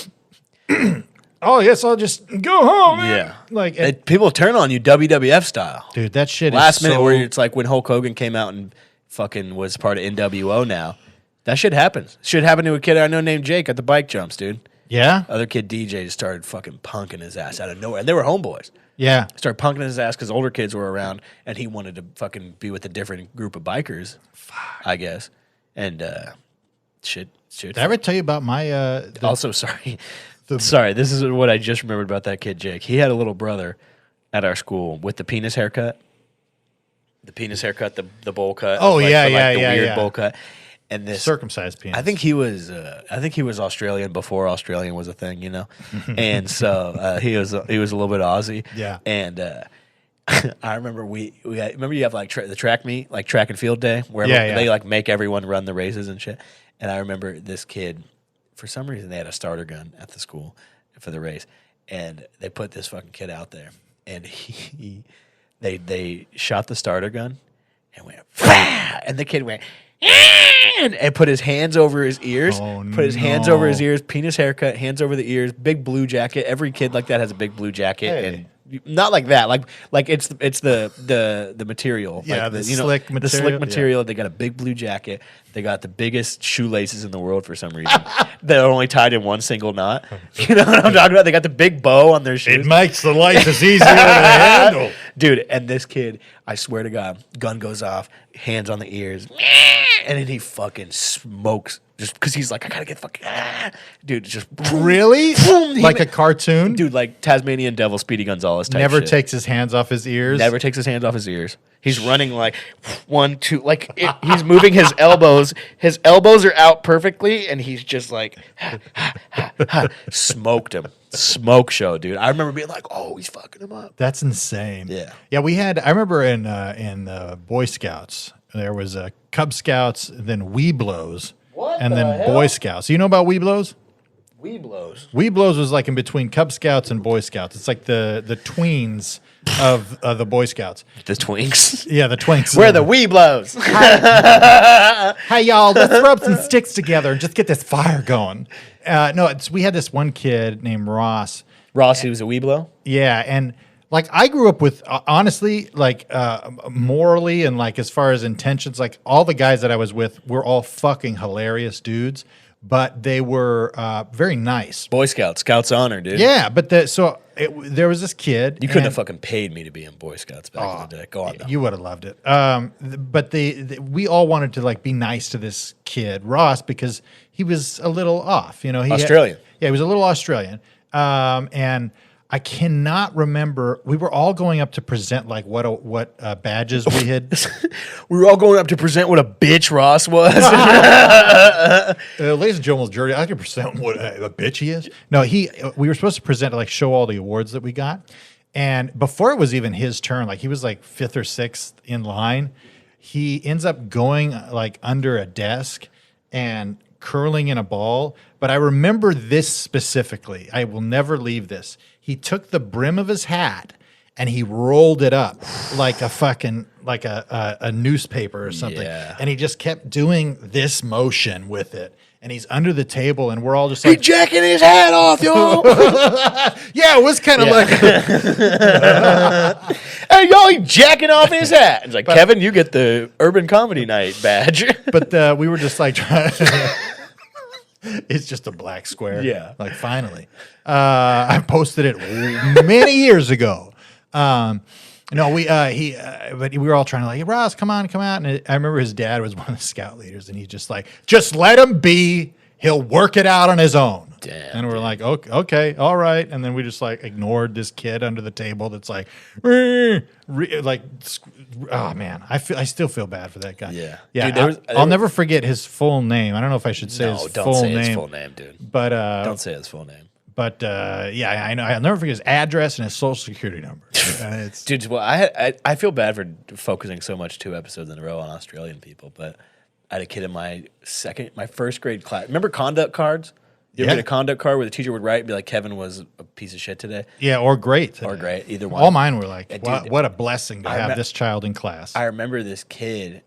Oh yes, I'll just go home. Man. Yeah. Like People turn on you WWF style. dude, that shit Last is minute so, where it's like when Hulk Hogan came out and fucking was part of NWO now. That shit happens. Shit happened to a kid I know named Jake at the bike jumps, dude. yeah, Other kid DJ just started fucking punking his ass out of nowhere. And they were homeboys. yeah. Started punking his ass because older kids were around and he wanted to fucking be with a different group of bikers, I guess. And shit. Did I ever tell you about my? Also, sorry. Sorry, this is what I just remembered about that kid, Jake. He had a little brother at our school with the penis haircut. The penis haircut, the bowl cut. Oh, yeah, the yeah, weird yeah. bowl cut. And this circumcised penis. I think he was Australian before Australian was a thing, you know. And so he was a little bit Aussie. Yeah. And I remember remember you have like the track meet, like track and field day, where Yeah. they like make everyone run the races and shit. And I remember this kid, for some reason, they had a starter gun at the school for the race, and they put this fucking kid out there, and they shot the starter gun and went, and the kid went. And put his hands over his ears. Put his hands over his ears. Penis haircut. Hands over the ears. Big blue jacket. Every kid like that has a big blue jacket. Hey. And not like that. Like it's the material. Yeah, like the you know, slick The material, slick material. They got a big blue jacket. They got the biggest shoelaces in the world for some reason. They're only tied in one single knot. You know what I'm talking about? They got the big bow on their shoes. it makes the life as easier to handle. Dude, and this kid, I swear to God, gun goes off, hands on the ears, and then he fucking smokes just because he's like, I gotta get fucking, dude, just Really? Boom. Like a cartoon? dude, like Tasmanian Devil, Speedy Gonzalez type. Never shit. takes his hands off his ears. Never takes his hands off his ears. He's running like 1, 2, like he's moving his elbows. His elbows are out perfectly, and he's just like smoked him. Smoke show, dude. I remember being like, "Oh, he's fucking him up." That's insane. Yeah. Yeah, we had. I remember in Boy Scouts there was Cub Scouts, then Weeblos, and then Boy Scouts. You know about Weeblos? Weeblos. Weeblos was like in between Cub Scouts and Boy Scouts. It's like the tweens of the Boy Scouts. The twinks. Yeah, the twinks. We're the Weeblos. Hey y'all, let's rub some sticks together and just get this fire going. No, we had this one kid named Ross. Ross, he was a Weeblo. Yeah, and like I grew up with honestly, like morally and like as far as intentions, like all the guys that I was with were all fucking hilarious dudes. but they were very nice. Boy Scouts honor, dude. Yeah, but there was this kid. You couldn't have fucking paid me to be in Boy Scouts back in the day. Go on, though. You would have loved it. But we all wanted to like be nice to this kid, Ross, because he was a little off. You know, Australian. He was a little Australian. And I cannot remember. We were all going up to present like what badges we had. We were all going up to present what a bitch Ross was. Ladies and gentlemen, jury, I can present what a bitch he is. No, we were supposed to present to like show all the awards that we got. And before it was even his turn, like he was like 5th or 6th in line, he ends up going like under a desk and curling in a ball. But I remember this specifically. I will never leave this. He took the brim of his hat and he rolled it up like a fucking like a newspaper or something. Yeah. And he just kept doing this motion with it. And he's under the table, and we're all just like, He's jacking his hat off, yo. yeah, it was kind of like, Hey, yo, he's jacking off his hat. It's like, Kevin, you get the Urban Comedy Night badge. but we were just like trying. It's just a black square. Yeah. Like finally, I posted it many years ago. No, but we were all trying to like, hey, Ross, come out. And I remember his dad was one of the scout leaders, and he just like, just let him be. He'll work it out on his own. Damn, and we're like, okay, all right. And then we just like ignored this kid under the table that's like, oh man, I still feel bad for that guy. Yeah. Dude, I'll never forget his full name. I don't know if I should say his don't full say name. his full name, dude. But don't say his full name. But yeah, I know. I'll never forget his address and his social security number. Dude, well, I feel bad for focusing so much 2 episodes in a row on Australian people, but I had a kid in my first grade class. Remember conduct cards? You ever get a conduct card where the teacher would write and be like, Kevin was a piece of shit today? Yeah, or great today. Or great, either one. All mine were like, Dude, what a blessing to have this child in class. I remember this kid.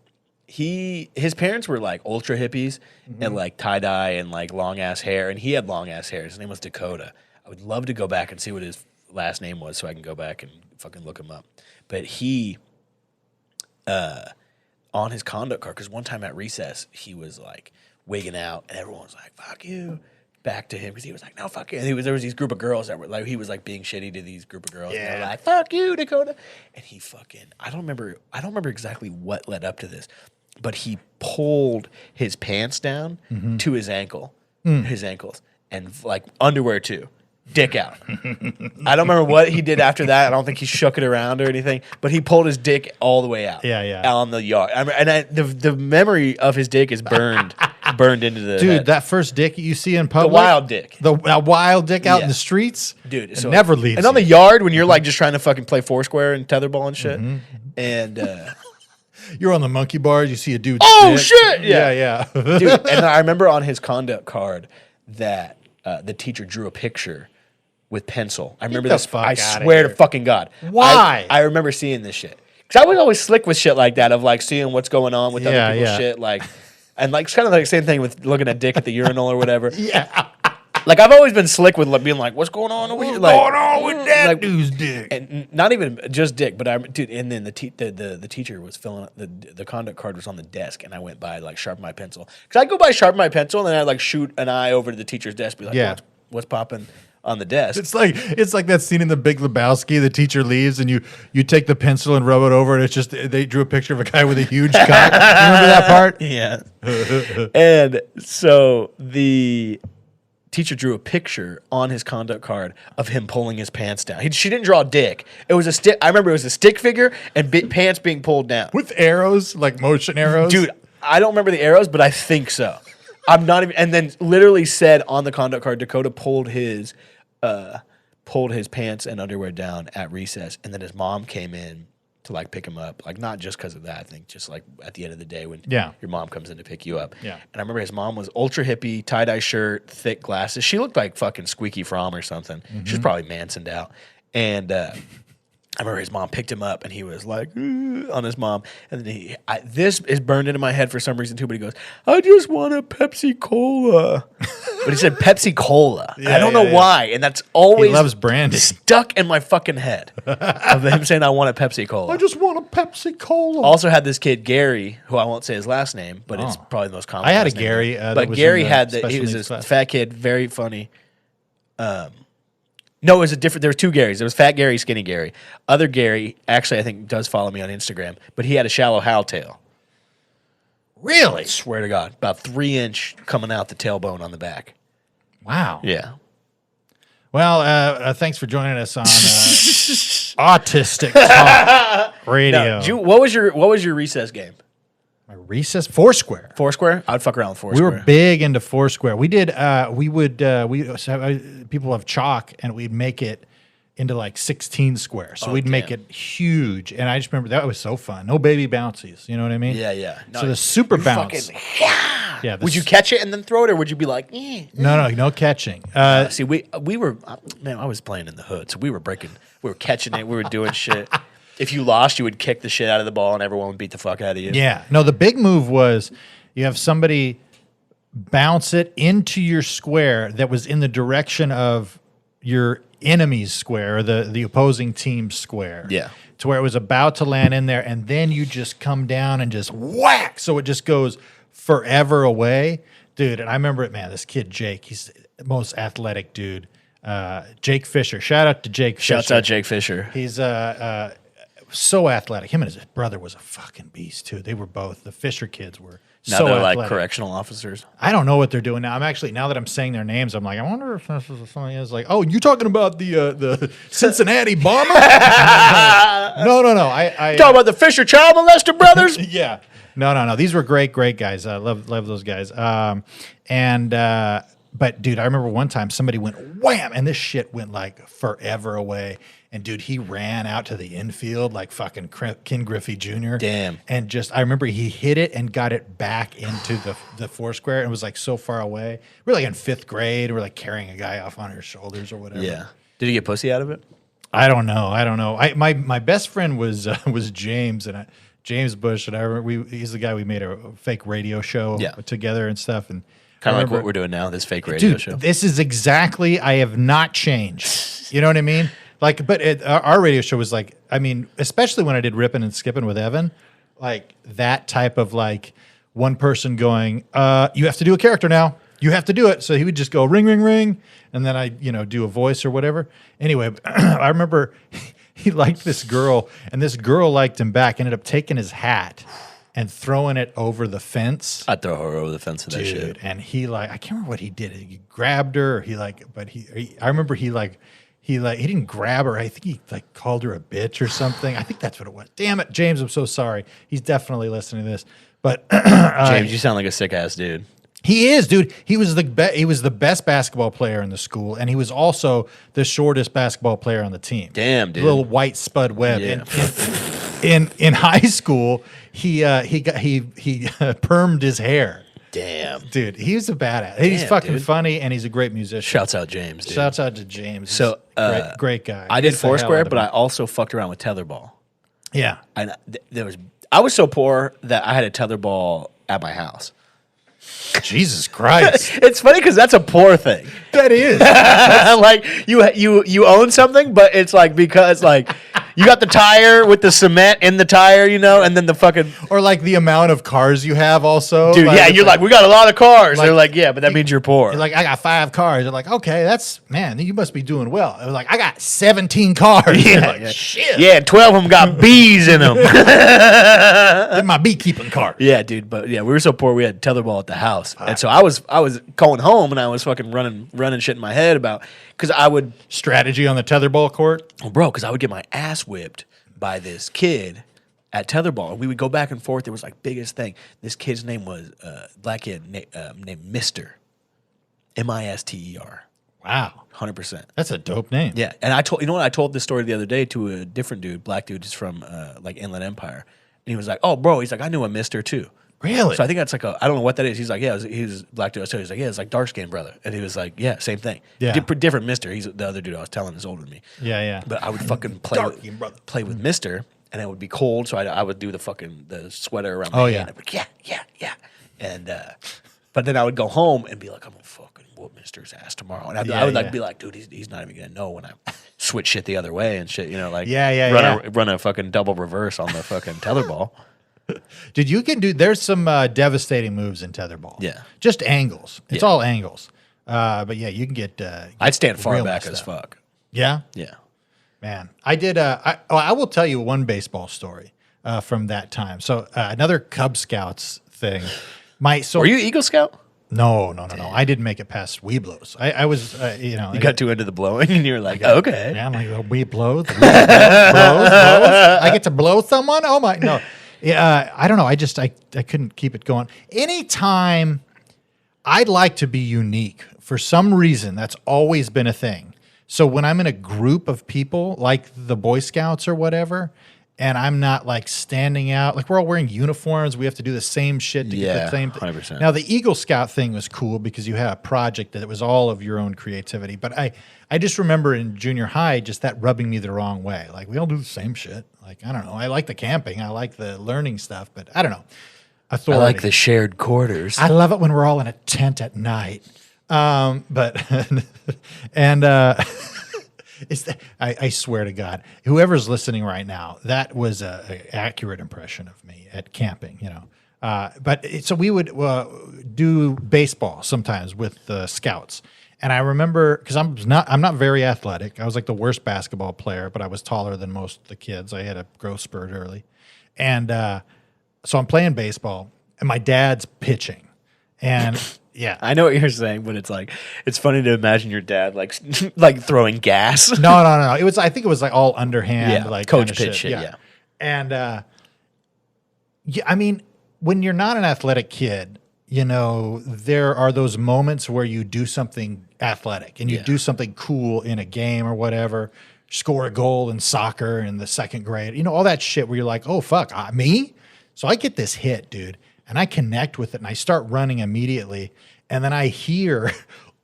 His parents were like ultra hippies and like tie dye and like long ass hair, and he had long ass hair. His name was Dakota. I would love to go back and see what his last name was so I can go back and fucking look him up. But he, on his conduct card, because one time at recess he was like wigging out, and everyone was like, "Fuck you." Back to him because he was like, "No, fuck you." And there was these group of girls that were like, he was like being shitty to these group of girls. Yeah. And they were like, "Fuck you, Dakota." And he fucking, I don't remember exactly what led up to this, but he pulled his pants down to his ankles, and like underwear too, dick out. I don't remember what he did after that. I don't think he shook it around or anything, but he pulled his dick all the way out. Yeah. On the yard. The memory of his dick is burned into the dude. head. That first dick you see in public, The wild dick, the wild dick out in the streets, dude. It never leaves. And on the yard when you're like just trying to fucking play foursquare and tetherball and shit, and you're on the monkey bars, you see a dude. Oh dick. shit! Yeah. Dude, and I remember on his conduct card that the teacher drew a picture with pencil. I remember this. I swear to fucking God. Why? I remember seeing this shit because I was always slick with shit like that of like seeing what's going on with other people's shit, like. And like it's kind of like the same thing with looking at dick at the urinal or whatever. Yeah. Like I've always been slick with like, being like, "What's going on over here?" Like, going on with that dude's dick? And not even just dick, but dude. And then the teacher was filling up the conduct card was on the desk, and I went by like sharpen my pencil because I go by sharpen my pencil, and then I like shoot an eye over to the teacher's desk, be like, "What's popping?" On the desk. It's like that scene in The Big Lebowski. The teacher leaves, and you take the pencil and rub it over, and it's just they drew a picture of a guy with a huge cock. Remember that part? Yeah. And so the teacher drew a picture on his conduct card of him pulling his pants down. She didn't draw a dick. It was a stick. I remember it was a stick figure and pants being pulled down with arrows, like motion arrows. Dude, I don't remember the arrows, but I think so. I'm not even. And then literally said on the conduct card, Dakota pulled his pants and underwear down at recess, and then his mom came in to like pick him up. Like not just because of that, I think just like at the end of the day when your mom comes in to pick you up. Yeah. And I remember his mom was ultra hippie, tie dye shirt, thick glasses. She looked like fucking Squeaky Fromm or something. She was probably Mansoned out, and I remember his mom picked him up and he was like on his mom. And then this is burned into my head for some reason too, but he goes, I just want a Pepsi Cola. But he said Pepsi Cola. Yeah, I don't know why. And that's always He loves branding. stuck in my fucking head of him saying, I want a Pepsi Cola. I just want a Pepsi Cola. Also had this kid, Gary, who I won't say his last name, but it's probably the most common I had a last name. Gary. That But was Gary in the had special he was needs this class. fat kid, very funny. No, it was a different. There was two Garys. There was Fat Gary, Skinny Gary. Other Gary, actually, I think does follow me on Instagram, but he had a shallow Hal tail. Really? Swear to God, about 3-inch coming out the tailbone on the back. Wow. Yeah. Well, thanks for joining us on Autistic Talk Radio. No, what was your recess game? My recess Foursquare. Foursquare? I'd fuck around with We Foursquare. were big into Foursquare. We did. People have chalk, and we'd make it into like 16 square. So we'd make it huge. And I just remember that was so fun. No baby bouncies. You know what I mean? Yeah. So the super bounce. Yeah. Would you catch it and then throw it, or would you be like, No catching. See, we were, man, I was playing in the hood, so we were catching it, we were doing shit. If you lost, you would kick the shit out of the ball, and everyone would beat the fuck out of you. Yeah. No, the big move was you have somebody bounce it into your square that was in the direction of your enemy's square, or the opposing team's square. Yeah. To where it was about to land in there, and then you just come down and just whack. So it just goes forever away. Dude, and I remember it, man, this kid, Jake, he's the most athletic dude. Jake Fisher. Shout out to Jake Fisher. Shouts out Jake Fisher. He's so athletic. Him and his brother was a fucking beast too. They were both, the Fisher kids were Now so they're athletic. like correctional officers. I don't know what they're doing now. I'm actually, now that I'm saying their names, I'm like, I wonder if this is something is like, oh, you talking about the Cincinnati bomber? No. I Talking about the Fisher child molester brothers? yeah. No. These were great guys. I love those guys. But dude, I remember one time somebody went wham, and this shit went like forever away. And dude, he ran out to the infield like fucking Ken Griffey Jr. Damn. And just, I remember he hit it and got it back into the Foursquare, and it was like so far away. We were like in 5th grade. We're like carrying a guy off on our shoulders or whatever. Yeah. Did he get pussy out of it? I don't know. My best friend was James, and James Bush, and I remember he's the guy we made a fake radio show together and stuff, and Kind of like what we're doing now, this fake radio show. This is exactly, I have not changed. You know what I mean? Like, but our radio show was like, I mean, especially when I did Ripping and Skipping with Evan, like that type of like one person going, you have to do a character now. You have to do it. So he would just go ring, ring, ring. And then I, do a voice or whatever. Anyway, I remember he liked this girl, and this girl liked him back, ended up taking his hat and throwing it over the fence. I'd throw her over the fence for that shit. And he like, I can't remember what he did. He grabbed her, or I remember he didn't grab her. I think he like called her a bitch or something. I think that's what it was. Damn it, James, I'm so sorry. He's definitely listening to this. But James, you sound like a sick ass dude. He is, dude. He was the best basketball player in the school, and he was also the shortest basketball player on the team. Damn, dude. Little white Spud Webb. Yeah. In high school, he permed his hair. Damn. Dude, he's a badass. He's fucking dude. funny, and he's a great musician. Shouts out James, dude. Shouts out to James. So, great guy. I did Gets the hell Foursquare, out of but it. I also fucked around with tetherball. Yeah. And I was so poor that I had a tetherball at my house. Jesus Christ. It's funny because that's a poor thing. That is. Like you own something, but it's like because like you got the tire with the cement in the tire, and then the fucking Or like the amount of cars you have also. dude. Like, Yeah, you're like we got a lot of cars. Like- They're like, yeah, but that means you're poor. You're like, I got 5 cars. You're like, okay, man, you must be doing well. It was like, I got 17 cars. You're like, shit. Yeah, 12 of them got bees in them. They're my beekeeping cars. Yeah, dude. But yeah, we were so poor we had tetherball at the house, and so I was going home and I was fucking running shit in my head about because I would Strategy on the tetherball court. because I would get my ass whipped by this kid at tetherball, and we would go back and forth. It was like biggest thing. This kid's name was black kid named Mister, Mister. Wow. 100%. That's a dope name. Yeah, and I told this story the other day to a different dude, black dude, just from like Inland Empire, and he was like, "Oh, bro," he's like, "I knew a Mister too." Really? So I think that's like I don't know what that is. He's like, yeah, he was black dude. So he's like, yeah, it's like dark skinned brother. And he was like, yeah, same thing. Yeah. Different Mister. He's the other dude I was telling is older than me. Yeah. But I would fucking Dark-skinned brother. play with Mister, and it would be cold. So I would do the sweater around my Oh, hand. yeah. I'd be like, yeah. And but then I would go home and be like, I'm gonna fucking whoop Mister's ass tomorrow. And I would be like, dude, he's not even gonna know when I switch shit the other way and shit. You know, like run a fucking double reverse on the fucking tetherball. Dude, you can do. There's some devastating moves in tetherball. Yeah, just angles. It's all angles. But yeah, you can get. I'd stand far real back messed as up. fuck. Yeah, Yeah. man. I did. I will tell you one baseball story from that time. So another Cub Scouts thing. Were you Eagle Scout? No. I didn't make it past Weeblos. I was, You got too into the blowing, and you were like, okay. Yeah, I'm like, blows. I get to blow someone? Oh my, no. Yeah, I don't know. I couldn't keep it going. Anytime I'd like to be unique for some reason, that's always been a thing. So when I'm in a group of people like the Boy Scouts or whatever, and I'm not like standing out, like we're all wearing uniforms, we have to do the same shit to get the same thing. 100%. Now the Eagle Scout thing was cool because you had a project that was all of your own creativity. But I just remember in junior high, just that rubbing me the wrong way. Like we all do the same shit. Like, I don't know. I like the camping. I like the learning stuff, but I don't know. Authority. I like the shared quarters. I love it when we're all in a tent at night. I swear to God, whoever's listening right now, that was an accurate impression of me at camping, you know. So we would do baseball sometimes with the scouts. And I remember, because I'm not very athletic. I was like the worst basketball player, but I was taller than most of the kids. I had a growth spurt early. And so I'm playing baseball, and my dad's pitching. And yeah. I know what you're saying, but it's like, it's funny to imagine your dad like like throwing gas. No. I think it was like all underhand, like coach kind of pitch shit. Yeah. And I mean, when you're not an athletic kid, you know, there are those moments where you do something athletic and you do something cool in a game or whatever, score a goal in soccer in the second grade, you know, all that shit where you're like, oh, fuck, me? So I get this hit, dude, and I connect with it and I start running immediately. And then I hear,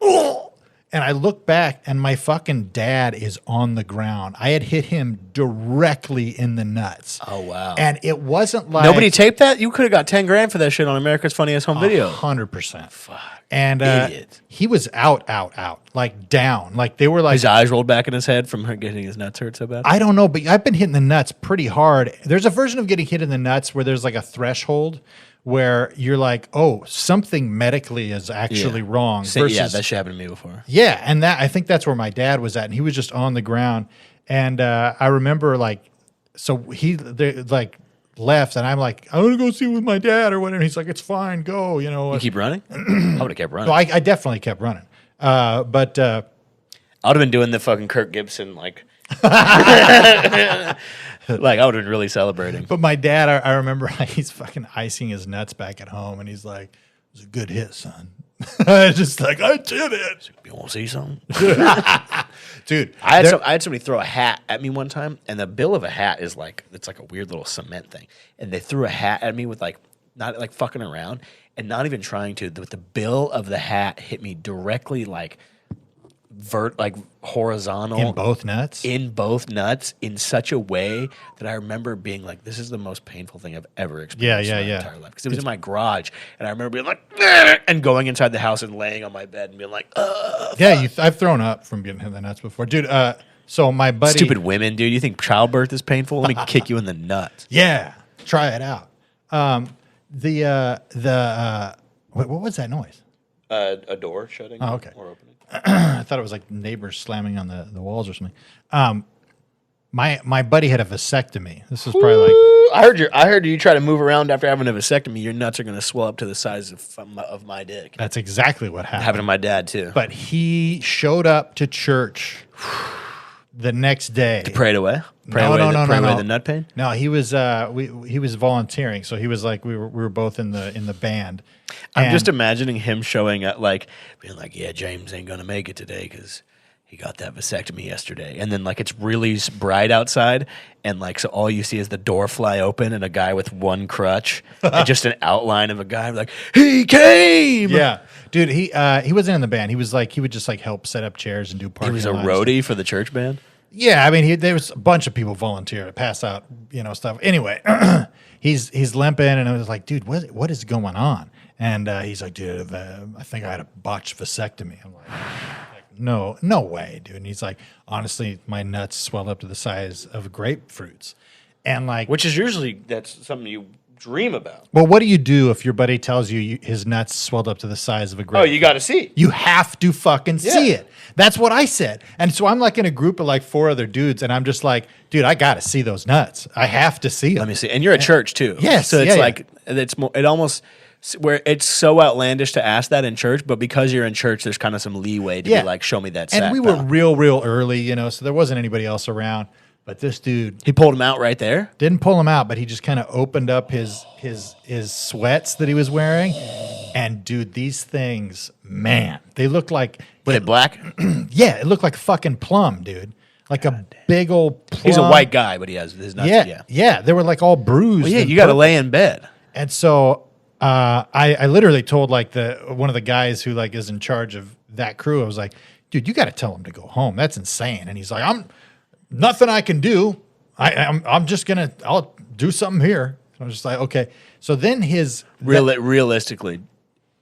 oh, and I look back and my fucking dad is on the ground. I had hit him directly in the nuts. Oh, wow. And it wasn't like... Nobody taped that? You could have got 10 grand for that shit on America's Funniest Home Video. 100%. Fuck. And idiot. He was out, like down. Like they were like... His eyes rolled back in his head from her getting his nuts hurt so bad? I don't know, but I've been hitting the nuts pretty hard. There's a version of getting hit in the nuts where there's like a threshold where you're like, oh, something medically is actually wrong. Yeah, that shit happened to me before. Yeah, and I think that's where my dad was at, and he was just on the ground. And I remember like, so they left, and I'm like, I'm gonna go see with my dad or whatever. And he's like, it's fine, go. You know, you keep running? I would have kept running. No, I definitely kept running. But I would have been doing the fucking Kirk Gibson like. Like I would have been really celebrating. But my dad, I remember he's fucking icing his nuts back at home, and he's like, "It was a good hit, son." Just like, I did it. You want to see something, dude? I had somebody throw a hat at me one time, and the bill of a hat is like it's like a weird little cement thing, and they threw a hat at me with like not like fucking around and not even trying to. The bill of the hat hit me directly like. Horizontal in both nuts in such a way that I remember being like, this is the most painful thing I've ever experienced in my entire life, because it was in my garage, and I remember being like and going inside the house and laying on my bed and being like I've thrown up from getting hit in the nuts before, dude. So my buddy, stupid women, dude, you think childbirth is painful? Let me kick you in the nuts. Yeah, try it out. What was that noise? A door shutting or opening. I thought it was like neighbors slamming on the walls or something. My buddy had a vasectomy. This was probably like I heard you try to move around after having a vasectomy, your nuts are going to swell up to the size of my dick. That's exactly what happened. Happened to my dad too. But he showed up to church the next day. To pray it away? Pray away the nut pain? No, he was he was volunteering, so he was like we were both in the band. I'm just imagining him showing up, like being like, "Yeah, James ain't gonna make it today because he got that vasectomy yesterday." And then like it's really bright outside, and like so all you see is the door fly open and a guy with one crutch and just an outline of a guy like he came. Yeah, dude, he wasn't in the band. He was like he would just like help set up chairs and do He parking. was a lots. roadie for the church band. Yeah, I mean, there was a bunch of people volunteer to pass out, stuff. Anyway, he's limping, and I was like, dude, what is going on? And he's like, dude, I think I had a botched vasectomy. I'm like, no way, dude. And he's like, honestly, my nuts swelled up to the size of grapefruits, and like, Which is usually that's something you dream about. well, what do you do if your buddy tells you his nuts swelled up to the size of a Oh, grapefruit? you got to see. You have to fucking see Yeah. it. That's what I said. And so I'm like in a group of like 4 other dudes, and I'm just like, dude, I got to see those nuts. I have to see them. Let me see. And you're at church too. Yes, So it's yeah, like it's more. It almost where it's so outlandish to ask that in church, but because you're in church, there's kind of some leeway to Yeah. be like, show me that. And sack, we were pal. real early, so there wasn't anybody else around. But this dude He pulled him out right there. didn't pull him out, but he just kind of opened up his sweats that he was wearing. And dude, these things, man, they look like Was it black? yeah, it looked like fucking plum, dude. Like a big old plum. He's a white guy, but he has his nuts. Yeah. They were like all bruised. Well, yeah, and you got to purple. lay in bed. And so I literally told like one of the guys who like is in charge of that crew, I was like, dude, you got to tell him to go home. That's insane. And he's like, I'm nothing I can do. I'm just I'll do something here. I was just like, okay. So then Realistically,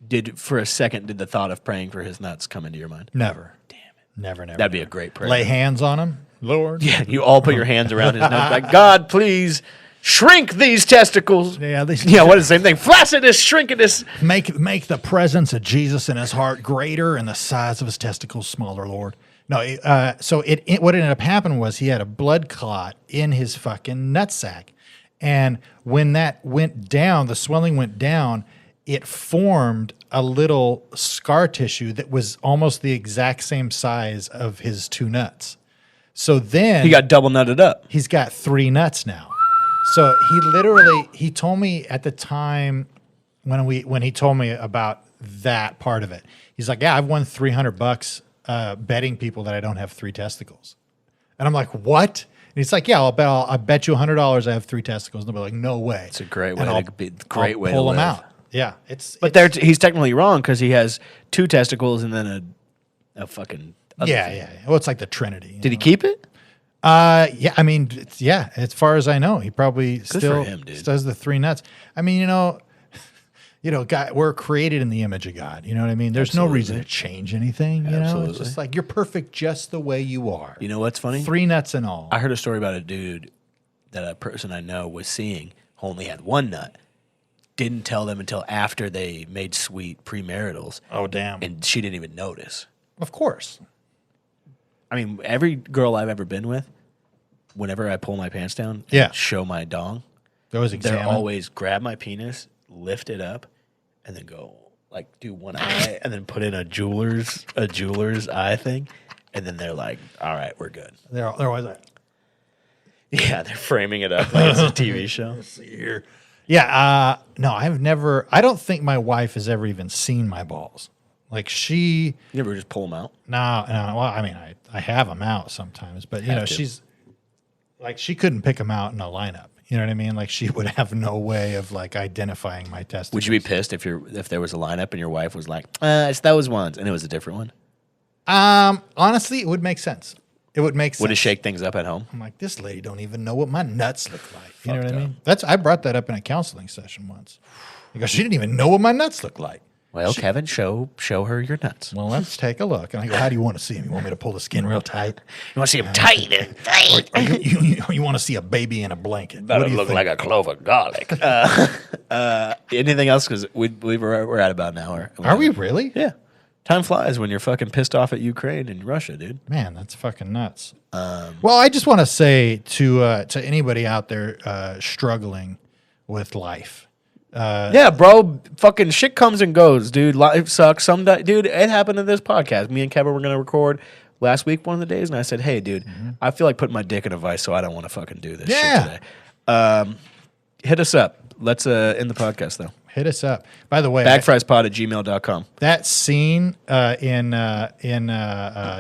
did the thought of praying for his nuts come into your mind? never. Damn it. Never. That'd be a great prayer. Lay hands on him, Lord. Yeah, you all put your hands around his nuts like, God, please shrink these testicles. Yeah, What is the same thing? Flaccidus, shrinkedus. Make the presence of Jesus in his heart greater and the size of his testicles smaller, Lord. No, so what ended up happening was he had a blood clot in his fucking nutsack. And when that went down, the swelling went down, it formed a little scar tissue that was almost the exact same size of his 2 nuts. So then He got double nutted up. he's got 3 nuts now. So he told me at the time when he told me about that part of it, he's like, yeah, I've won $300 betting people that I don't have 3 testicles. And I'm like, what? And he's like, yeah, I bet you $100 I have 3 testicles. And they'll be like, no way. It's a great And way I'll- to be. I'll Great way to pull them live. out. Yeah, He's technically wrong because he has 2 testicles and then a fucking. Other thing. yeah. Well, it's like the Trinity. Did he keep it? Yeah, I mean, as far as I know, he probably still for him, dude. does the 3 nuts. I mean, God, we're created in the image of God. You know what I mean? There's no reason to change anything. It's Absolutely. just like you're perfect just the way you are. You know what's funny? 3 nuts and all. I heard a story about a dude that a person I know was seeing who only had 1 nut. Didn't tell them until after they made sweet premaritals. Oh, damn. And she didn't even notice. Of course. I mean, every girl I've ever been with, whenever I pull my pants down Yeah. and show my dong, They always they're examine. always grab my penis, lift it up, and then go like do one eye and then put in a jeweler's eye thing. And then they're like, all right, we're good. They're always like, Yeah, they're framing it up like it's a TV show. here. Yeah. No, I don't think my wife has ever even seen my balls. Like You ever just pull them out? No. Well, I mean, I have them out sometimes, but Have to. she's like, she couldn't pick them out in a lineup. You know what I mean? Like she would have no way of like identifying my testicles. Would you be pissed if there was a lineup and your wife was like, it's those ones, and it was a different one? Honestly, it would make sense. It would make sense. Would it shake things up at home? I'm like, this lady don't even know what my nuts look like. You know what Fucked I mean? I brought that up in a counseling session once. Because she didn't even know what my nuts look like. Well, Kevin, show her your nuts. Well, let's take a look. And I go, how do you want to see them? You want me to pull the skin real tight? You want to see him tight and tight? Or you want to see a baby in a blanket? Better What do you look think? like a clove of garlic. Anything else? Because we believe we're at about an hour. Are we really? Yeah. Time flies when you're fucking pissed off at Ukraine and Russia, dude. Man, that's fucking nuts. Well, I just want to say to anybody out there struggling with life, Yeah, bro. Fucking shit comes and goes, dude. Life sucks. Dude, it happened in this podcast. Me and Kevin were going to record last week one of the days, and I said, hey, dude, I feel like putting my dick in a vice, so I don't want to fucking do this Yeah. shit today. Hit us up. let's end the podcast though. Hit us up. By the way, Bagfriespod@gmail.com. that scene in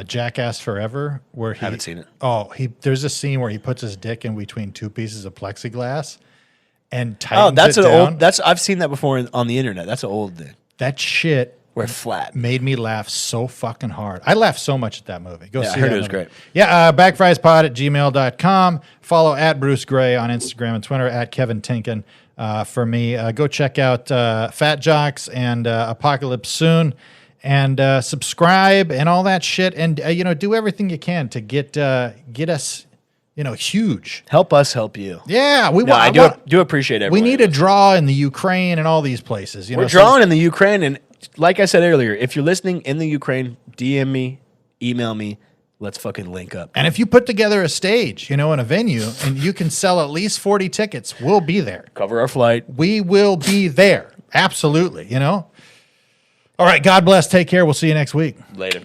Jackass Forever where he Haven't seen it. Oh, there's a scene where he puts his dick in between two pieces of plexiglass and tightens it down. I've seen that before on the internet. That's an old thing. That shit We're flat. made me laugh so fucking hard. I laughed so much at that movie. Go see I heard that it was movie. great. Yeah, bagfriespod@gmail.com. Follow @BruceGray on Instagram and Twitter, @KevinTinkin. For me, go check out Fat Jocks and Apocalypse Soon, and subscribe and all that shit, and do everything you can to get us, huge. Help us help you. Yeah, I do appreciate everyone. We need a draw in the Ukraine and all these places. We're drawing in the Ukraine, and like I said earlier, if you're listening in the Ukraine, DM me, email me. Let's fucking link up. And if you put together a stage, in a venue, and you can sell at least 40 tickets, we'll be there. Cover our flight. We will be there. Absolutely, All right, God bless. Take care. We'll see you next week. Later.